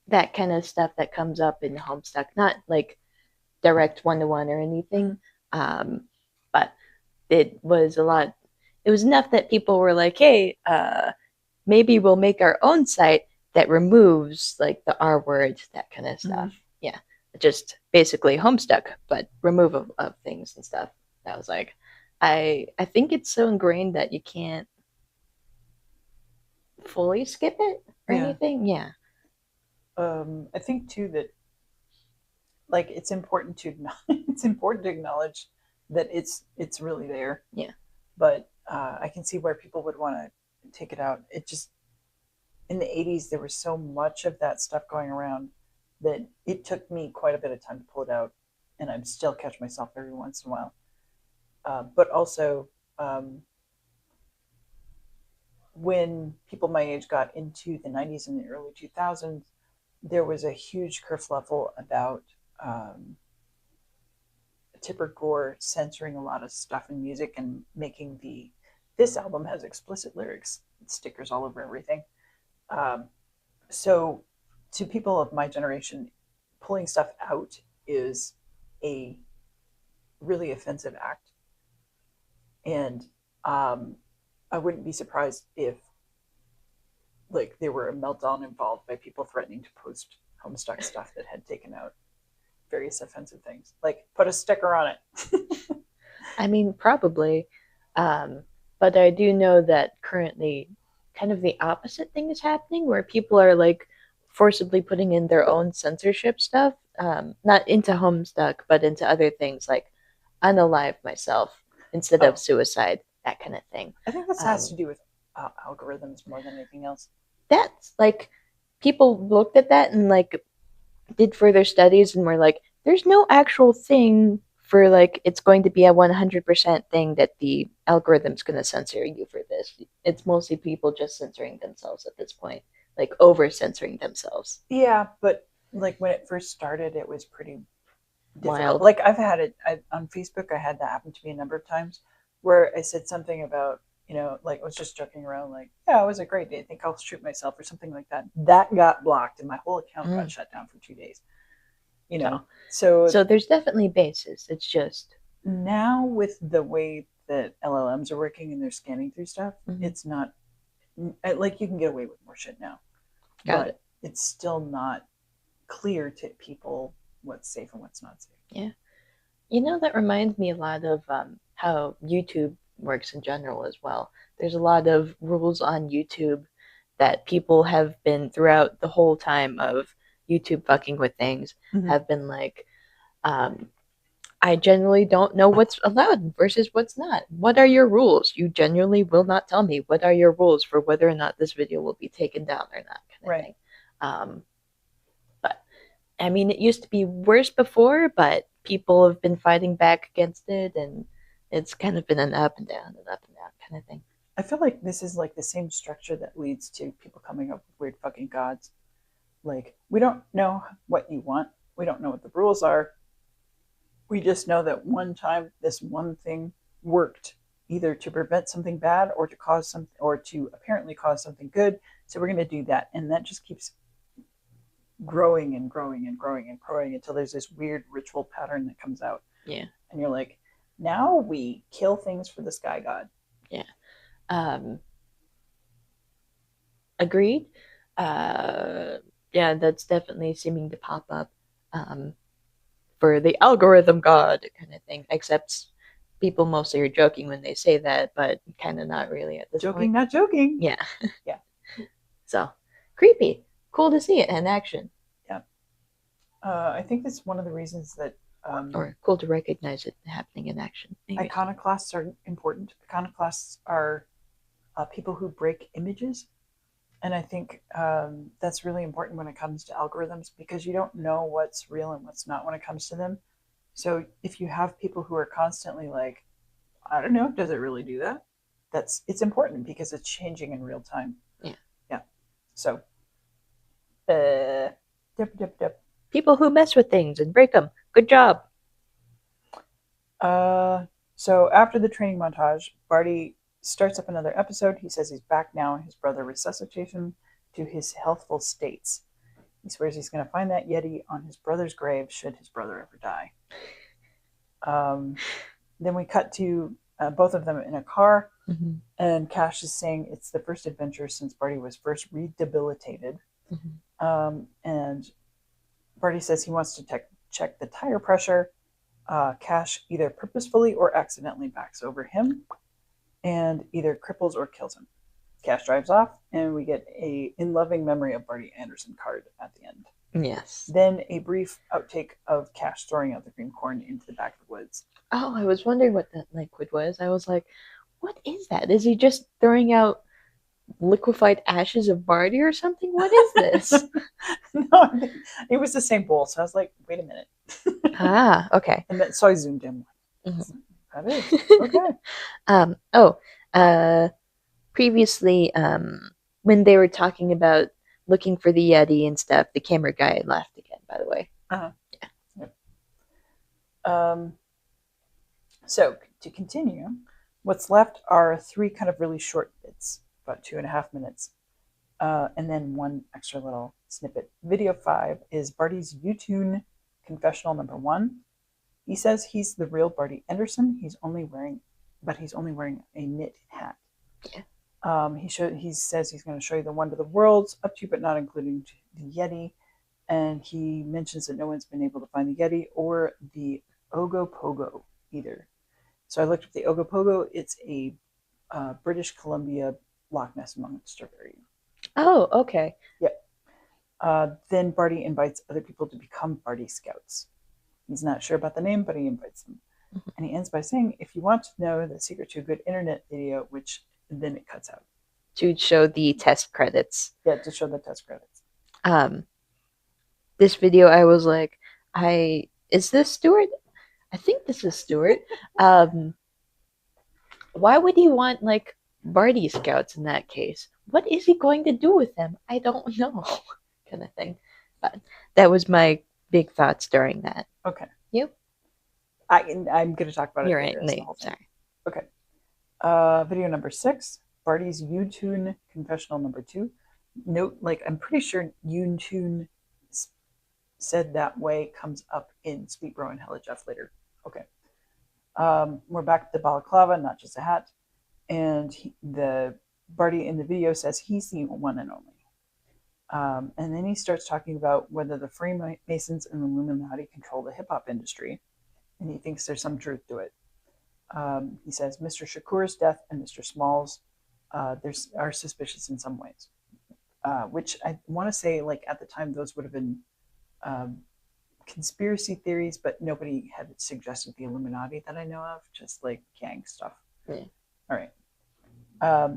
that kind of stuff that comes up in Homestuck, not like direct one-to-one or anything, but it was enough that people were like, hey, maybe we'll make our own site that removes like the R word, that kind of stuff. Yeah, just basically Homestuck, but removal of things and stuff. I was like, I think it's so ingrained that you can't fully skip it or anything. Yeah. I think too that like it's important to acknowledge that it's really there. Yeah. But I can see where people would want to take it out. It just in the 80s there was so much of that stuff going around that it took me quite a bit of time to pull it out, and I still catch myself every once in a while. But also when people my age got into the 90s and the early 2000s, there was a huge kerfluffle about Tipper Gore censoring a lot of stuff in music and making this album has explicit lyrics, stickers all over everything. So to people of my generation, pulling stuff out is a really offensive act. And I wouldn't be surprised if like there were a meltdown involved by people threatening to post Homestuck stuff that had taken out various offensive things, like put a sticker on it. I mean, probably, but I do know that currently kind of the opposite thing is happening, where people are like forcibly putting in their own censorship stuff, not into Homestuck, but into other things like unalive myself instead of suicide, that kind of thing. I think this has to do with algorithms more than anything else. That's like people looked at that and like did further studies and were like, there's no actual thing for like it's going to be a 100% thing that the algorithm's going to censor you for this. It's mostly people just censoring themselves at this point, like over censoring themselves. Yeah, but like when it first started, it was pretty difficult. Wild. Like I've had it on Facebook. I had that happen to me a number of times where I said something about, like I was just joking around, like, yeah, it was a great day. I think I'll shoot myself or something like that. That got blocked and my whole account got shut down for 2 days. So there's definitely bases. It's just now with the way that LLMs are working and they're scanning through stuff, it's not like you can get away with more shit now. Got it. It's still not clear to people what's safe and what's not safe. Yeah. That reminds me a lot of how YouTube works in general as well. There's a lot of rules on YouTube that people have been throughout the whole time of YouTube fucking with things, have been like, I generally don't know what's allowed versus what's not. What are your rules? You genuinely will not tell me what are your rules for whether or not this video will be taken down or not, kind of thing. But I mean, it used to be worse before, but people have been fighting back against it, and it's kind of been an up and down and up and down kind of thing. I feel like this is like the same structure that leads to people coming up with weird fucking gods. Like, we don't know what you want. We don't know what the rules are. We just know that one time this one thing worked, either to prevent something bad or to cause something, or to apparently cause something good. So we're going to do that. And that just keeps growing and growing and growing and growing until there's this weird ritual pattern that comes out. Yeah. And you're like, now we kill things for the sky god. Yeah. Agreed. Yeah, that's definitely seeming to pop up for the algorithm god kind of thing, except people mostly are joking when they say that, but kind of not really at this Joking, point. not joking. Yeah. Yeah. So, creepy. Cool to see it in action. Yeah. I think that's one of the reasons that or cool to recognize it happening in action. Anyways. Iconoclasts are important. Iconoclasts are people who break images. And I think that's really important when it comes to algorithms, because you don't know what's real and what's not when it comes to them. So if you have people who are constantly like, I don't know, does it really do that? It's important because it's changing in real time. Yeah. Yeah. So, dip. People who mess with things and break them. Good job. So after the training montage, Barty starts up another episode. He says he's back now in his brother resuscitation to his healthful states. He swears he's going to find that Yeti on his brother's grave should his brother ever die. Then we cut to both of them in a car, and Cash is saying it's the first adventure since Barty was first rehabilitated. And Barty says he wants to check the tire pressure. Cash either purposefully or accidentally backs over him and either cripples or kills him. Cash drives off, and we get a in loving memory of Barty Anderson card at the end. Yes. Then a brief outtake of Cash throwing out the green corn into the back of the woods. Oh, I was wondering what that liquid was. I was like, what is that? Is he just throwing out liquefied ashes of Barty or something? What is this? No, it was the same bowl. So I was like, wait a minute. Okay. And then, so I zoomed in. That is. Okay. Previously, when they were talking about looking for the Yeti and stuff, the camera guy had left again, by the way. Yeah. Yep. So to continue, what's left are 3 kind of really short bits, about 2.5 minutes, and then one extra little snippet. Video 5 is Barty's U-Tune confessional number 1. He says he's the real Barty Anderson. He's only wearing a knit hat. Yeah. He says he's going to show you the wonder of the worlds, up to but not including the Yeti, and he mentions that no one's been able to find the Yeti or the Ogopogo either. So I looked up the Ogopogo. It's a British Columbia Loch Ness Monster area. Oh, okay. Then Barty invites other people to become Barty Scouts. He's not sure about the name, but he invites them. And he ends by saying, if you want to know the secret to a good internet video, which then it cuts out. To show the test credits. Yeah, to show the test credits. This video, I was like, is this Stuart? I think this is Stuart. Why would he want like Barty Scouts in that case? What is he going to do with them? I don't know, kind of thing. But that was my big thoughts during that. Okay. You? I'm going to talk about it You're later. right. No, sorry. Okay. Video number 6, Barty's U-Tune confessional number 2. Note, like, I'm pretty sure U-Tune said that way comes up in Sweet Bro and Hella Jeff later. Okay. We're back at the balaclava, not just a hat. And the Barty in the video says he's the one and only. And then he starts talking about whether the Freemasons and the Illuminati control the hip-hop industry. And he thinks there's some truth to it. He says Mr. Shakur's death and Mr. Small's are suspicious in some ways. Which I want to say, like, at the time, those would have been conspiracy theories, but nobody had suggested the Illuminati that I know of, just like gang stuff. Yeah. All right.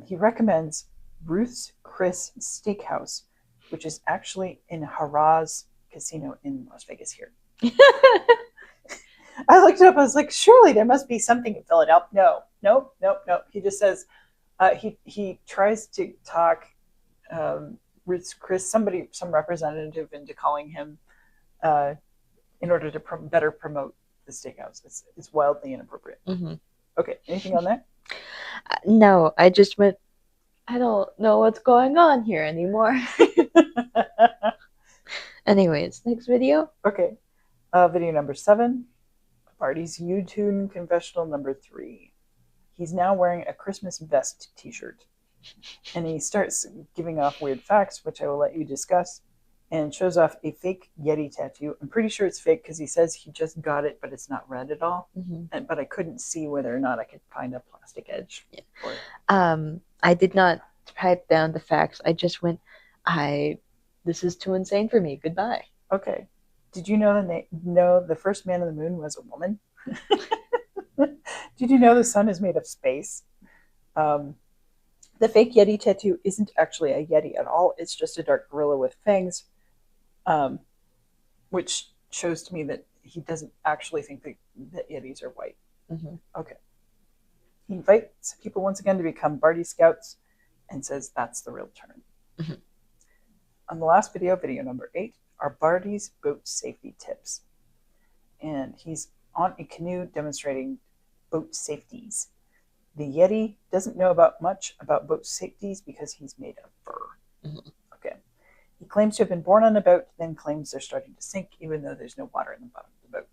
He recommends Ruth's Chris Steakhouse, which is actually in Harrah's Casino in Las Vegas here. I looked it up. I was like, surely there must be something in Philadelphia. No. He just says he tries to talk Ruth's Chris, some representative, into calling him in order to better promote the steakhouse. It's wildly inappropriate. Mm-hmm. Okay, anything on that? No, I just went, I don't know what's going on here anymore. Anyways, next video. Okay. Video number 7, Barty's U-Tune confessional number 3. He's now wearing a Christmas vest t-shirt. And he starts giving off weird facts, which I will let you discuss, and shows off a fake Yeti tattoo. I'm pretty sure it's fake because he says he just got it, but it's not red at all. Mm-hmm. But I couldn't see whether or not I could find a plastic edge for it. I did not type down the facts. I just went, this is too insane for me. Goodbye. Okay. Did you know the first man on the moon was a woman? Did you know the sun is made of space? The fake Yeti tattoo isn't actually a Yeti at all. It's just a dark gorilla with fangs, which shows to me that he doesn't actually think that Yetis are white. Mm-hmm. Okay. He invites people once again to become Barty Scouts and says that's the real term. Mm-hmm. On the last video, video number 8, are Barty's boat safety tips. And he's on a canoe demonstrating boat safeties. The Yeti doesn't know much about boat safeties because he's made of fur. Mm-hmm. Okay. He claims to have been born on a boat, then claims they're starting to sink, even though there's no water in the bottom of the boat.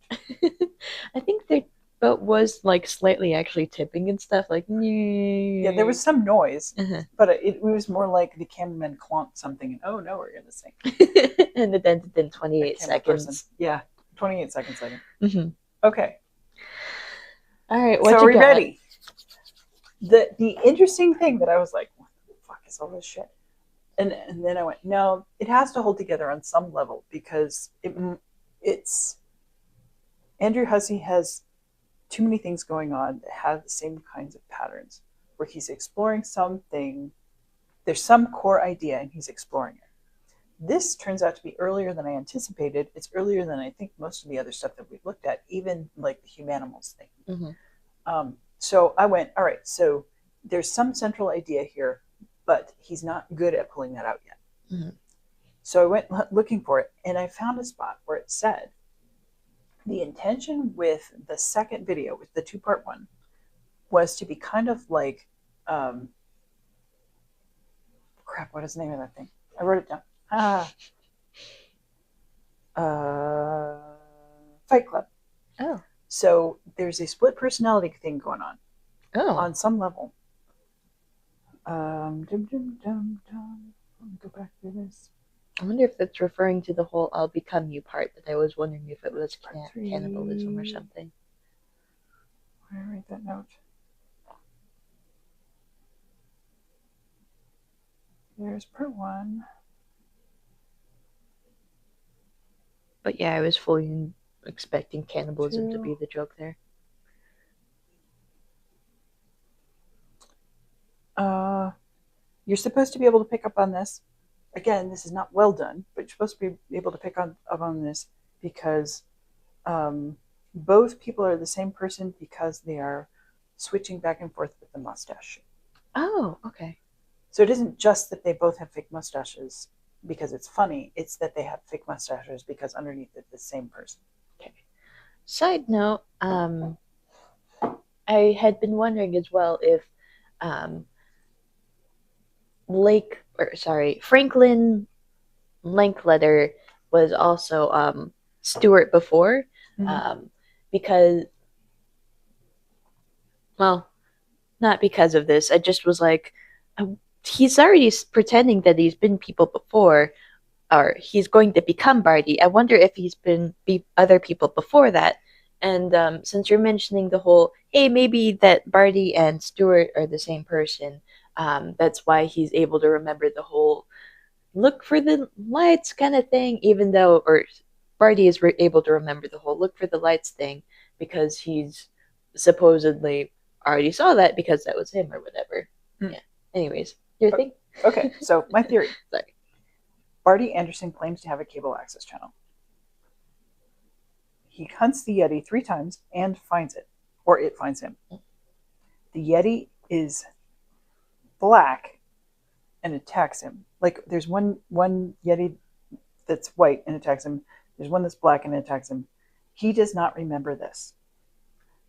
I think their boat was like slightly actually tipping and stuff. Like, yeah, there was some noise, uh-huh. but it was more like the cameraman clonked something, and oh no, we're gonna sink. And it ended in 28 seconds. Person. Yeah, 28 seconds later. Mm-hmm. Okay. All right. So are we ready? The interesting thing that I was like, what the fuck is all this shit? And then I went, no, it has to hold together on some level because it's Andrew Hussie has too many things going on that have the same kinds of patterns where he's exploring something. There's some core idea and he's exploring it. This turns out to be earlier than I anticipated. It's earlier than I think most of the other stuff that we've looked at, even like the humanimals thing. Mm-hmm. So I went, all right, so there's some central idea here, but he's not good at pulling that out yet. Mm-hmm. So I went looking for it, and I found a spot where it said, the intention with the second video, with the 2-part one, was to be kind of like, crap, what is the name of that thing? I wrote it down. Fight Club. Oh. So there's a split personality thing going on. Oh. On some level. Let me go back to this. I wonder if that's referring to the whole I'll become you part that I was wondering if it was cannibalism or something. Where did I write that note? There's part one. But yeah, I was fully expecting cannibalism to Two. be the joke there. You're supposed to be able to pick up on this. Again, this is not well done, but you're supposed to be able to pick up on this because both people are the same person because they are switching back and forth with the mustache. Oh, okay. So it isn't just that they both have fake mustaches because it's funny. It's that they have fake mustaches because underneath it's the same person. Okay. Side note, I had been wondering as well if Franklin Linkletter was also Stewart before, because, well, not because of this. I just was like, he's already pretending that he's been people before, or he's going to become Barty. I wonder if he's been other people before that. And since you're mentioning the whole, hey, maybe that Barty and Stewart are the same person, that's why he's able to remember the whole look for the lights kind of thing, even though, or Barty is able to remember the whole look for the lights thing because he's supposedly already saw that because that was him or whatever. Yeah. Anyways, your thing? Okay, so my theory. Sorry. Barty Anderson claims to have a cable access channel. He hunts the Yeti 3 times and finds it, or it finds him. The Yeti is black and attacks him. Like there's one Yeti that's white and attacks him. There's one that's black and attacks him. He does not remember this.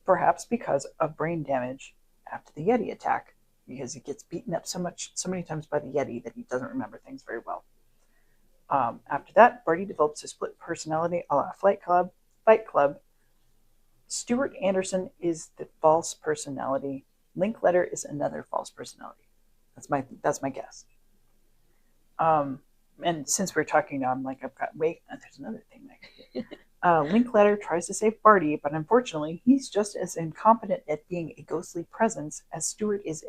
Perhaps because of brain damage after the Yeti attack, because he gets beaten up so many times by the Yeti that he doesn't remember things very well. After that, Barty develops a split personality a la Fight Club. Stewart Anderson is the false personality. Linkletter is another false personality. That's my guess. And since we're talking now, I'm like, there's another thing that I could do. Linkletter tries to save Barty, but unfortunately, he's just as incompetent at being a ghostly presence as Stewart is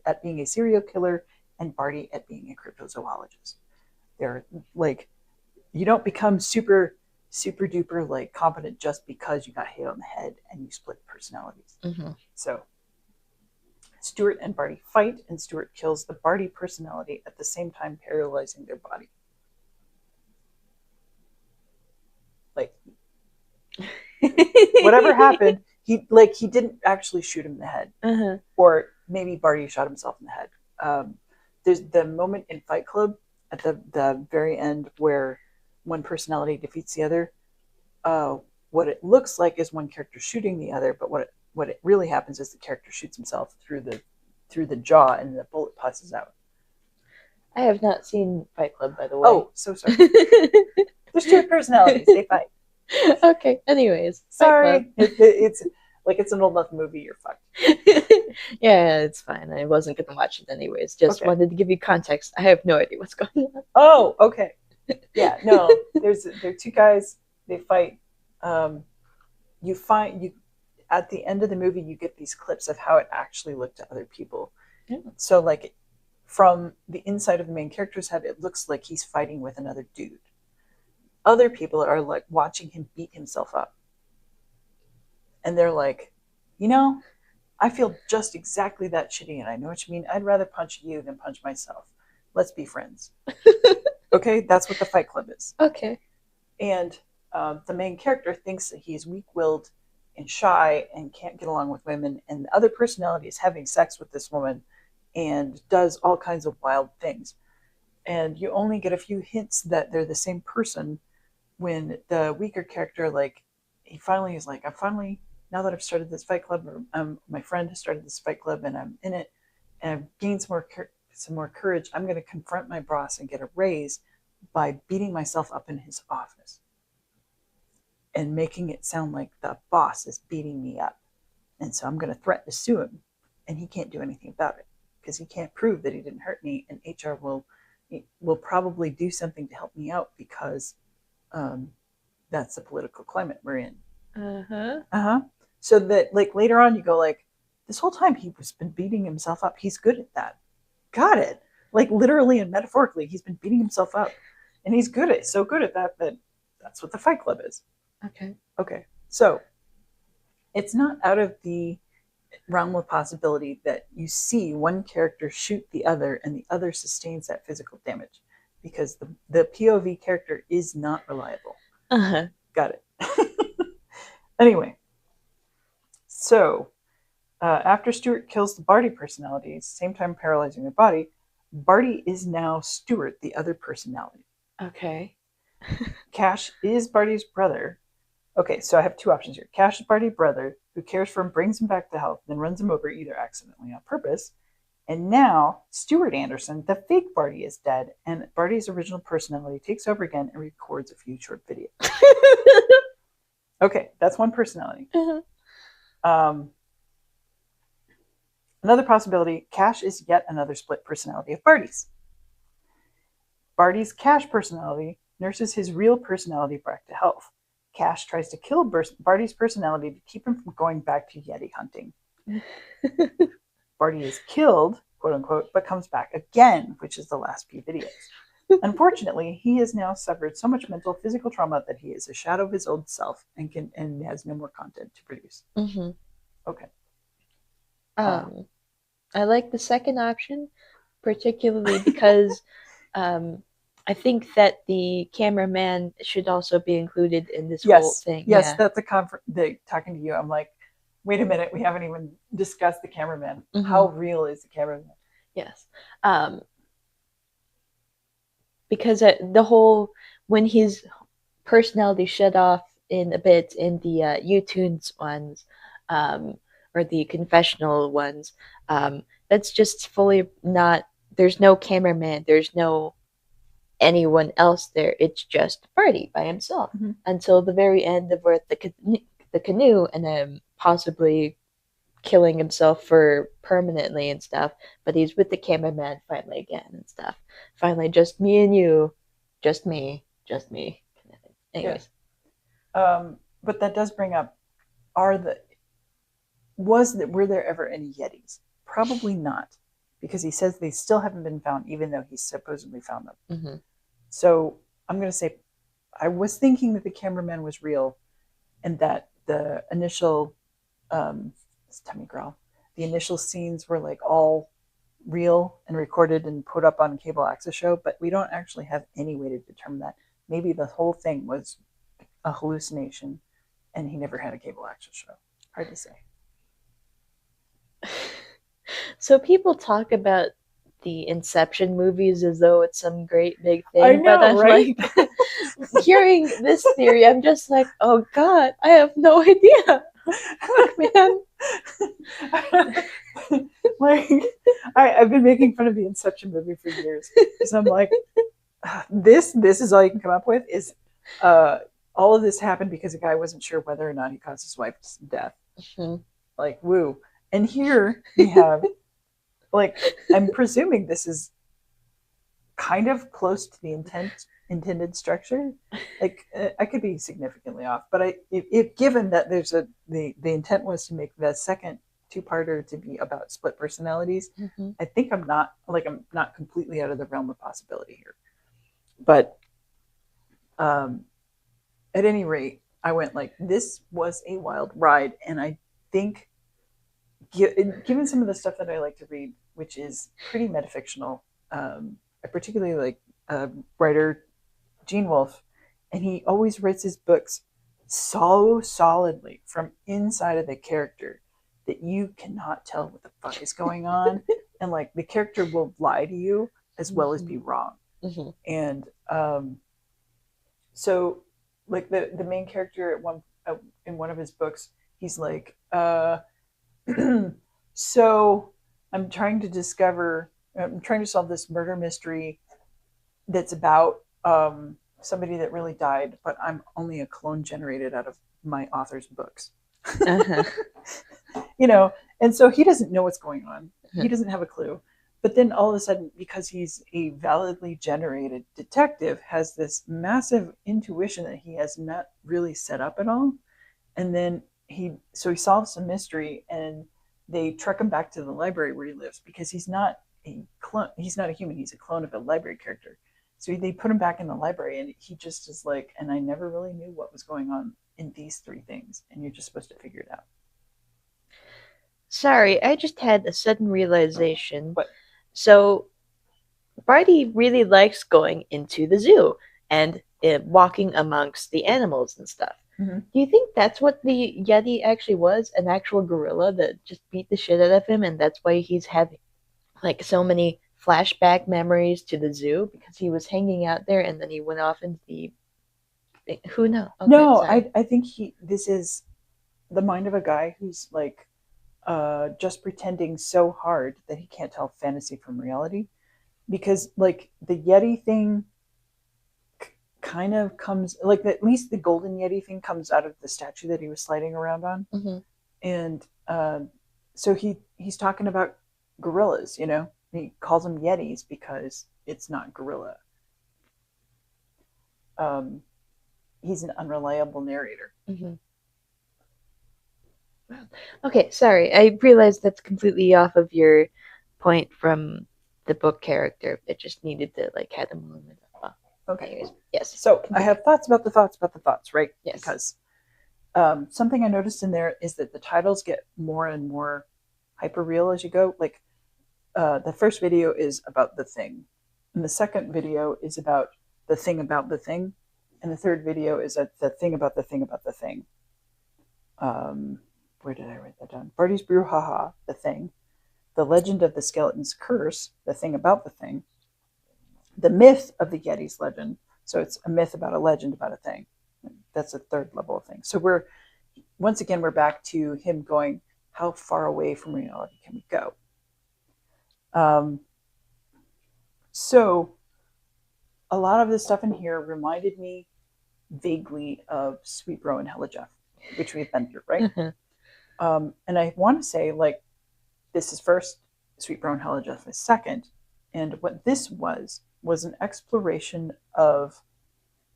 at being a serial killer and Barty at being a cryptozoologist. They're like, you don't become super duper like competent just because you got hit on the head and you split personalities. Mm-hmm. So Stewart and Barty fight, and Stewart kills the Barty personality at the same time paralyzing their body. Like, whatever happened, he didn't actually shoot him in the head, or maybe Barty shot himself in the head. There's the moment in Fight Club at the very end where one personality defeats the other. What it looks like is one character shooting the other, but what it really happens is the character shoots himself through the jaw and the bullet passes out. I have not seen Fight Club, by the way. Oh, so sorry. There's 2 personalities. They fight. Okay. Anyways, sorry. It's like it's an old enough movie. You're fucked. Yeah, it's fine. I wasn't gonna watch it anyways. Just wanted to give you context. I have no idea what's going on. Oh, okay. Yeah, no. There are 2 guys. They fight. You at the end of the movie, you get these clips of how it actually looked to other people. Yeah. So, like, from the inside of the main character's head, it looks like he's fighting with another dude. Other people are like watching him beat himself up. And they're like, I feel just exactly that shitty, and I know what you mean. I'd rather punch you than punch myself. Let's be friends. Okay? That's what the Fight Club is. Okay. And the main character thinks that he's weak-willed and shy and can't get along with women, and the other personality is having sex with this woman and does all kinds of wild things. And you only get a few hints that they're the same person when the weaker character, like, he finally is like, now that I've started this Fight Club, or my friend has started this Fight Club and I'm in it, and I've gained some more courage, I'm going to confront my boss and get a raise by beating myself up in his office and making it sound like the boss is beating me up. And so I'm going to threaten to sue him, and he can't do anything about it because he can't prove that he didn't hurt me, and HR will probably do something to help me out because that's the political climate we're in. So that, like, later on you go like, this whole time he was been beating himself up. He's good at that. Got it. Like literally and metaphorically, he's been beating himself up, and he's so good at that that's what the Fight Club is. Okay, so it's not out of the realm of possibility that you see one character shoot the other and the other sustains that physical damage, because the POV character is not reliable. Got it. Anyway, so after Stuart kills the Barty personality, same time paralyzing their body, Barty is now Stuart, the other personality. Okay. Cash is Barty's brother. Okay, so I have two options here. Cash is Barty's brother, who cares for him, brings him back to health, then runs him over either accidentally or on purpose. And now Stuart Anderson, the fake Barty, is dead, and Barty's original personality takes over again and records a few short videos. Okay, that's one personality. Another possibility, Cash is yet another split personality of Barty's. Barty's Cash personality nurses his real personality back to health. Cash tries to kill Barty's personality to keep him from going back to Yeti hunting. Barty is killed, quote unquote, but comes back again, which is the last few videos. Unfortunately, he has now suffered so much mental, physical trauma that he is a shadow of his old self and has no more content to produce. Okay. I like the second option, particularly because I think that the cameraman should also be included in this whole thing. Yes, that's the talking to you. I'm like, wait a minute, we haven't even discussed the cameraman. How real is the cameraman? Yes. Because the whole, when his personality shut off in a bit in the U-Tunes ones, or the confessional ones, that's just fully not, there's no cameraman, there's no anyone else there. It's just Barty by himself until the very end of where the canoe, and then possibly killing himself for permanently and stuff. But he's with the cameraman finally again and stuff. Finally, just me and you, just me. Anyways, but that does bring up: were there ever any Yetis? Probably not, because he says they still haven't been found, even though he supposedly found them. So I'm going to say, I was thinking that the cameraman was real, and that the initial, the initial scenes were like all real and recorded and put up on a cable access show, but we don't actually have any way to determine that. Maybe the whole thing was a hallucination, and he never had a cable access show. Hard to say. So people talk about the Inception movies as though it's some great big thing. I know, but I'm right? like, hearing this theory, I'm just like, oh God, I have no idea. Fuck, man. Like, I've been making fun of the Inception movie for years, because I'm like, this is all you can come up with is all of this happened because a guy wasn't sure whether or not he caused his wife's death. Like, woo. And here we have, like, I'm presuming this is kind of close to the intended structure. Like, I could be significantly off, but if given that there's the intent was to make the second two-parter to be about split personalities, I think I'm not completely out of the realm of possibility here. But at any rate, I went like, this was a wild ride, and I think, given some of the stuff that I like to read, which is pretty metafictional, I particularly like writer Gene Wolfe, and he always writes his books so solidly from inside of the character that you cannot tell what the fuck is going on, and like the character will lie to you as well as be wrong. And so like the main character in one of his books, he's like, so I'm trying to solve this murder mystery that's about somebody that really died, but I'm only a clone generated out of my author's books. And so he doesn't know what's going on. He doesn't have a clue. But then all of a sudden, because he's a validly generated detective, has this massive intuition that he has not really set up at all. And then he solves the mystery, and they truck him back to the library where he lives, because he's not a clone. He's not a human. He's a clone of a library character. So they put him back in the library, and he just is like, and I never really knew what was going on in these three things, and you're just supposed to figure it out. Sorry, I just had a sudden realization. What? So, Barty really likes going into the zoo and walking amongst the animals and stuff. Mm-hmm. Do you think that's what the Yeti actually was? An actual gorilla that just beat the shit out of him, and that's why he's having like so many flashback memories to the zoo because he was hanging out there and then he went off into the. Who knows? Okay, no, sorry. I think this is the mind of a guy who's like just pretending so hard that he can't tell fantasy from reality, because like the Yeti thing kind of comes, like at least the golden Yeti thing comes out of the statue that he was sliding around on. Mm-hmm. And so he's talking about gorillas, you know. He calls them Yetis because it's not gorilla. He's an unreliable narrator. Mm-hmm. Okay, sorry. I realized that's completely off of your point from the book character. It just needed to like have a moment. Okay. Anyways, yes. So I have thoughts about the thoughts, right? Yes. Because something I noticed in there is that the titles get more and more hyper real as you go. Like the first video is about the thing, and the second video is about the thing, and the third video is the thing about the thing about the thing. Where did I write that down? Barty's Brew, haha, the thing. The Legend of the Skeleton's Curse, the thing about the thing. The myth of the Yeti's legend. So it's a myth about a legend about a thing. That's a third level of thing. So we're back to him going, how far away from reality can we go? So a lot of the stuff in here reminded me vaguely of Sweet Bro and Hella Jeff, which we've been through, right? And I want to say, like, this is first, Sweet Bro and Hella Jeff is second. And what this was an exploration of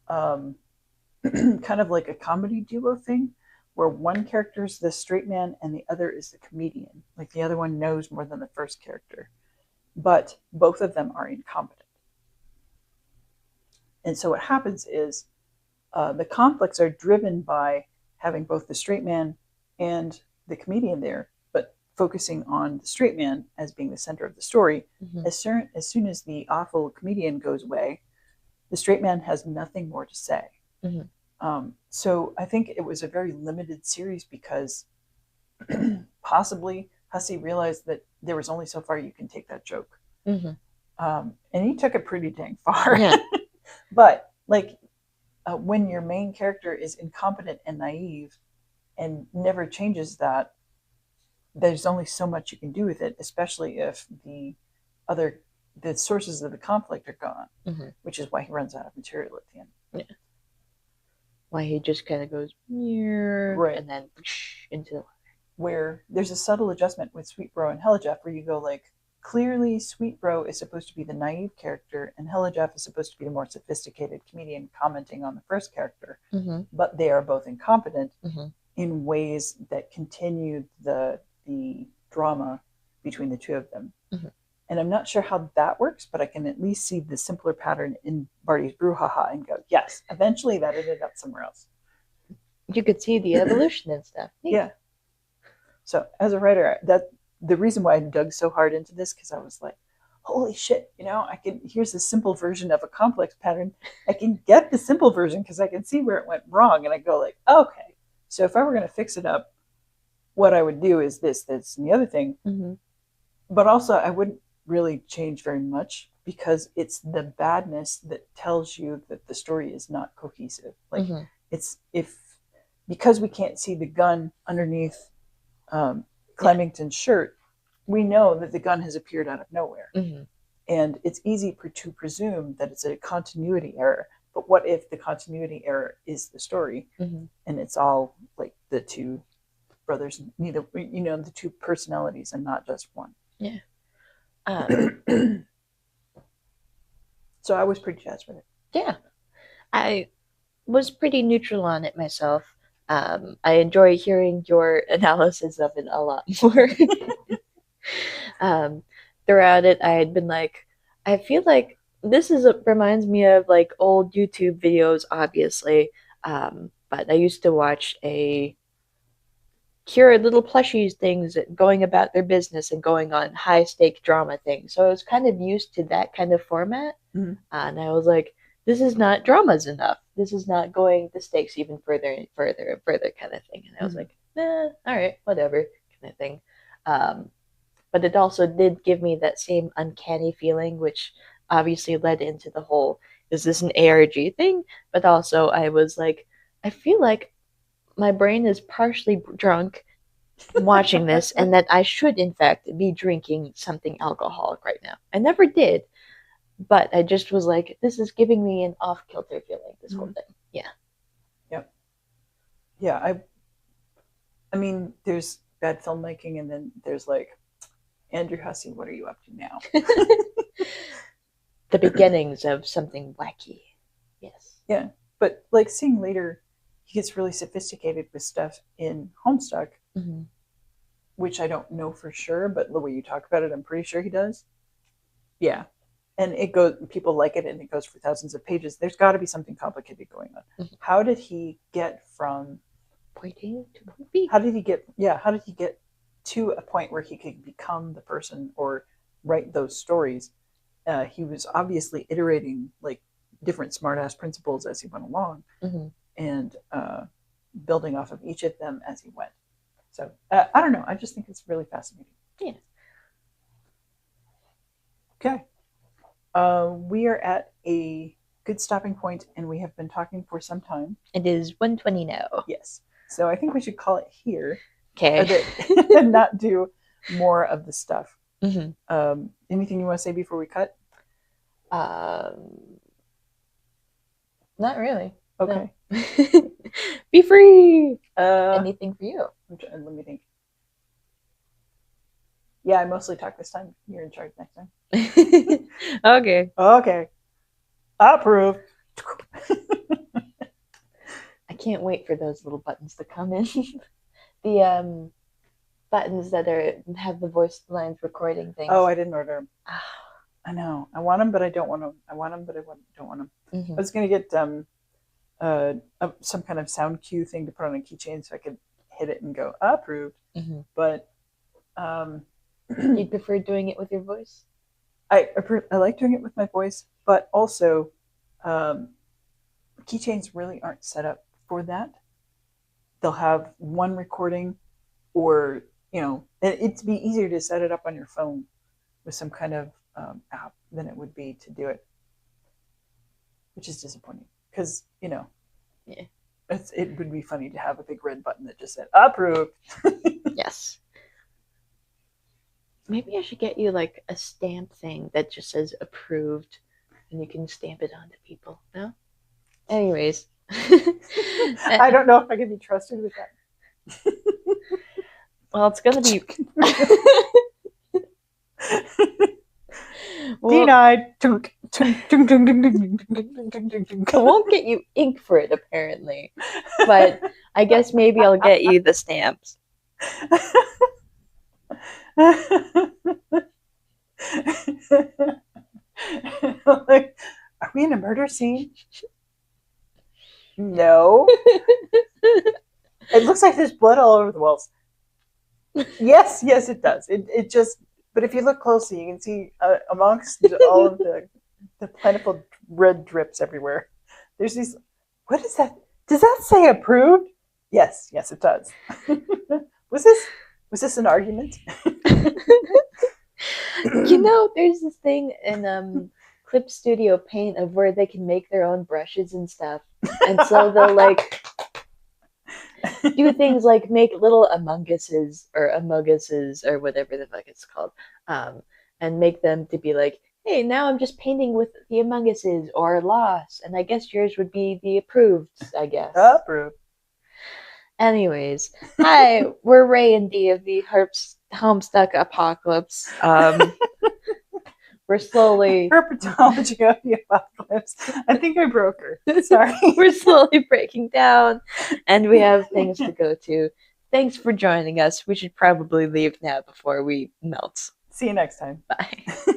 kind of like a comedy duo thing, where one character is the straight man and the other is the comedian. Like the other one knows more than the first character, but both of them are incompetent. And so what happens is the conflicts are driven by having both the straight man and the comedian there, but focusing on the straight man as being the center of the story. Mm-hmm. As soon as the awful comedian goes away, the straight man has nothing more to say. Mm-hmm. So I think it was a very limited series because possibly Hussie realized that there was only so far you can take that joke. Mm-hmm. And he took it pretty dang far. Yeah. But like when your main character is incompetent and naive and never changes that, there's only so much you can do with it, especially if the sources of the conflict are gone, mm-hmm. which is why he runs out of material at the end. Yeah. Why he just kind of goes, right, and then into the water. Where there's a subtle adjustment with Sweet Bro and Hella Jeff, where you go like, clearly Sweet Bro is supposed to be the naive character and Hella Jeff is supposed to be the more sophisticated comedian commenting on the first character, mm-hmm. but they are both incompetent, mm-hmm. in ways that continue the drama between the two of them. Mm-hmm. And I'm not sure how that works, but I can at least see the simpler pattern in Barty's Brew, haha, and go, yes, eventually that ended up somewhere else. You could see the evolution and stuff. Yeah. So as a writer, the reason why I dug so hard into this, because I was like, holy shit, here's a simple version of a complex pattern. I can get the simple version because I can see where it went wrong. And I go like, okay, so if I were going to fix it up, what I would do is this, and the other thing. Mm-hmm. But also I wouldn't really change very much because it's the badness that tells you that the story is not cohesive. Like mm-hmm. Because we can't see the gun underneath Clemington's shirt, we know that the gun has appeared out of nowhere. Mm-hmm. And it's easy to presume that it's a continuity error. But what if the continuity error is the story, mm-hmm. and it's all like the two brothers, the two personalities and not just one? Yeah. So I was pretty jazzed with it. Yeah. I was pretty neutral on it myself. I enjoy hearing your analysis of it a lot more. throughout it, I had been like, I feel like reminds me of like old YouTube videos, obviously. But I used to watch a cure little plushies things going about their business and going on high stake drama things. So I was kind of used to that kind of format. Mm-hmm. And I was like, this is not dramas enough. This is not going the stakes even further and further and further kind of thing. And I was like, all right, whatever kind of thing. But it also did give me that same uncanny feeling, which obviously led into the whole, is this an ARG thing? But also I was like, I feel like my brain is partially drunk watching this and that I should in fact be drinking something alcoholic right now. I never did, but I just was like, this is giving me an off-kilter feeling, this whole thing. Yeah. Yep. Yeah, I mean, there's bad filmmaking, and then there's like, Andrew Hussie, what are you up to now? The beginnings of something wacky. Yes. Yeah, but like seeing later, he gets really sophisticated with stuff in Homestuck, which I don't know for sure, but the way you talk about it, I'm pretty sure he does. Yeah. And it goes, people like it, and it goes for thousands of pages. There's got to be something complicated going on. How did he get from point A to point B? How did he get to a point where he could become the person or write those stories? He was obviously iterating like different smartass principles as he went along, and building off of each of them as he went. So I don't know. I just think it's really fascinating. Yeah. Okay. We are at a good stopping point, and we have been talking for some time. It is 1:20 now. Yes. So I think we should call it here. Okay. And not do more of the stuff. Anything you want to say before we cut? Not really. Okay. No. Be free. Anything for you? Let me think. Yeah, I mostly talk this time. You're in charge next time. Okay. Okay. Approve. I can't wait for those little buttons to come in. The buttons that have the voice lines recording things. Oh, I didn't order them. I know. I want them, but I don't want them. I want them, but I don't want them. I was going to get some kind of sound cue thing to put on a keychain so I could hit it and go approved. But you'd prefer doing it with your voice? I like doing it with my voice, but also keychains really aren't set up for that. They'll have one recording, or it'd be easier to set it up on your phone with some kind of app than it would be to do it, which is disappointing because yeah, it would be funny to have a big red button that just said approved. Yes. Maybe I should get you like a stamp thing that just says approved, and you can stamp it onto people. No? Anyways. I don't know if I can be trusted with that. Well, it's going to be... Denied. I won't get you ink for it, apparently. But I guess maybe I'll get you the stamps. Like, are we in a murder scene? No. It looks like there's blood all over the walls. Yes, it does. It just, but if you look closely, you can see amongst all of the plentiful red drips everywhere, there's these, what is that? Does that say approved? Yes, it does. Was this an argument? There's this thing in Clip Studio Paint of where they can make their own brushes and stuff. And so they'll like do things like make little Among Uses or whatever the fuck it's called. And make them to be like, hey, now I'm just painting with the Among Uses or Lost. And I guess yours would be the approved, I guess. Approved. Anyways, hi, we're Ray and Dee of the Homestuck Apocalypse. We're slowly... Herpetology of the Apocalypse. I think I broke her. Sorry. We're slowly breaking down, and we have things to go to. Thanks for joining us. We should probably leave now before we melt. See you next time. Bye.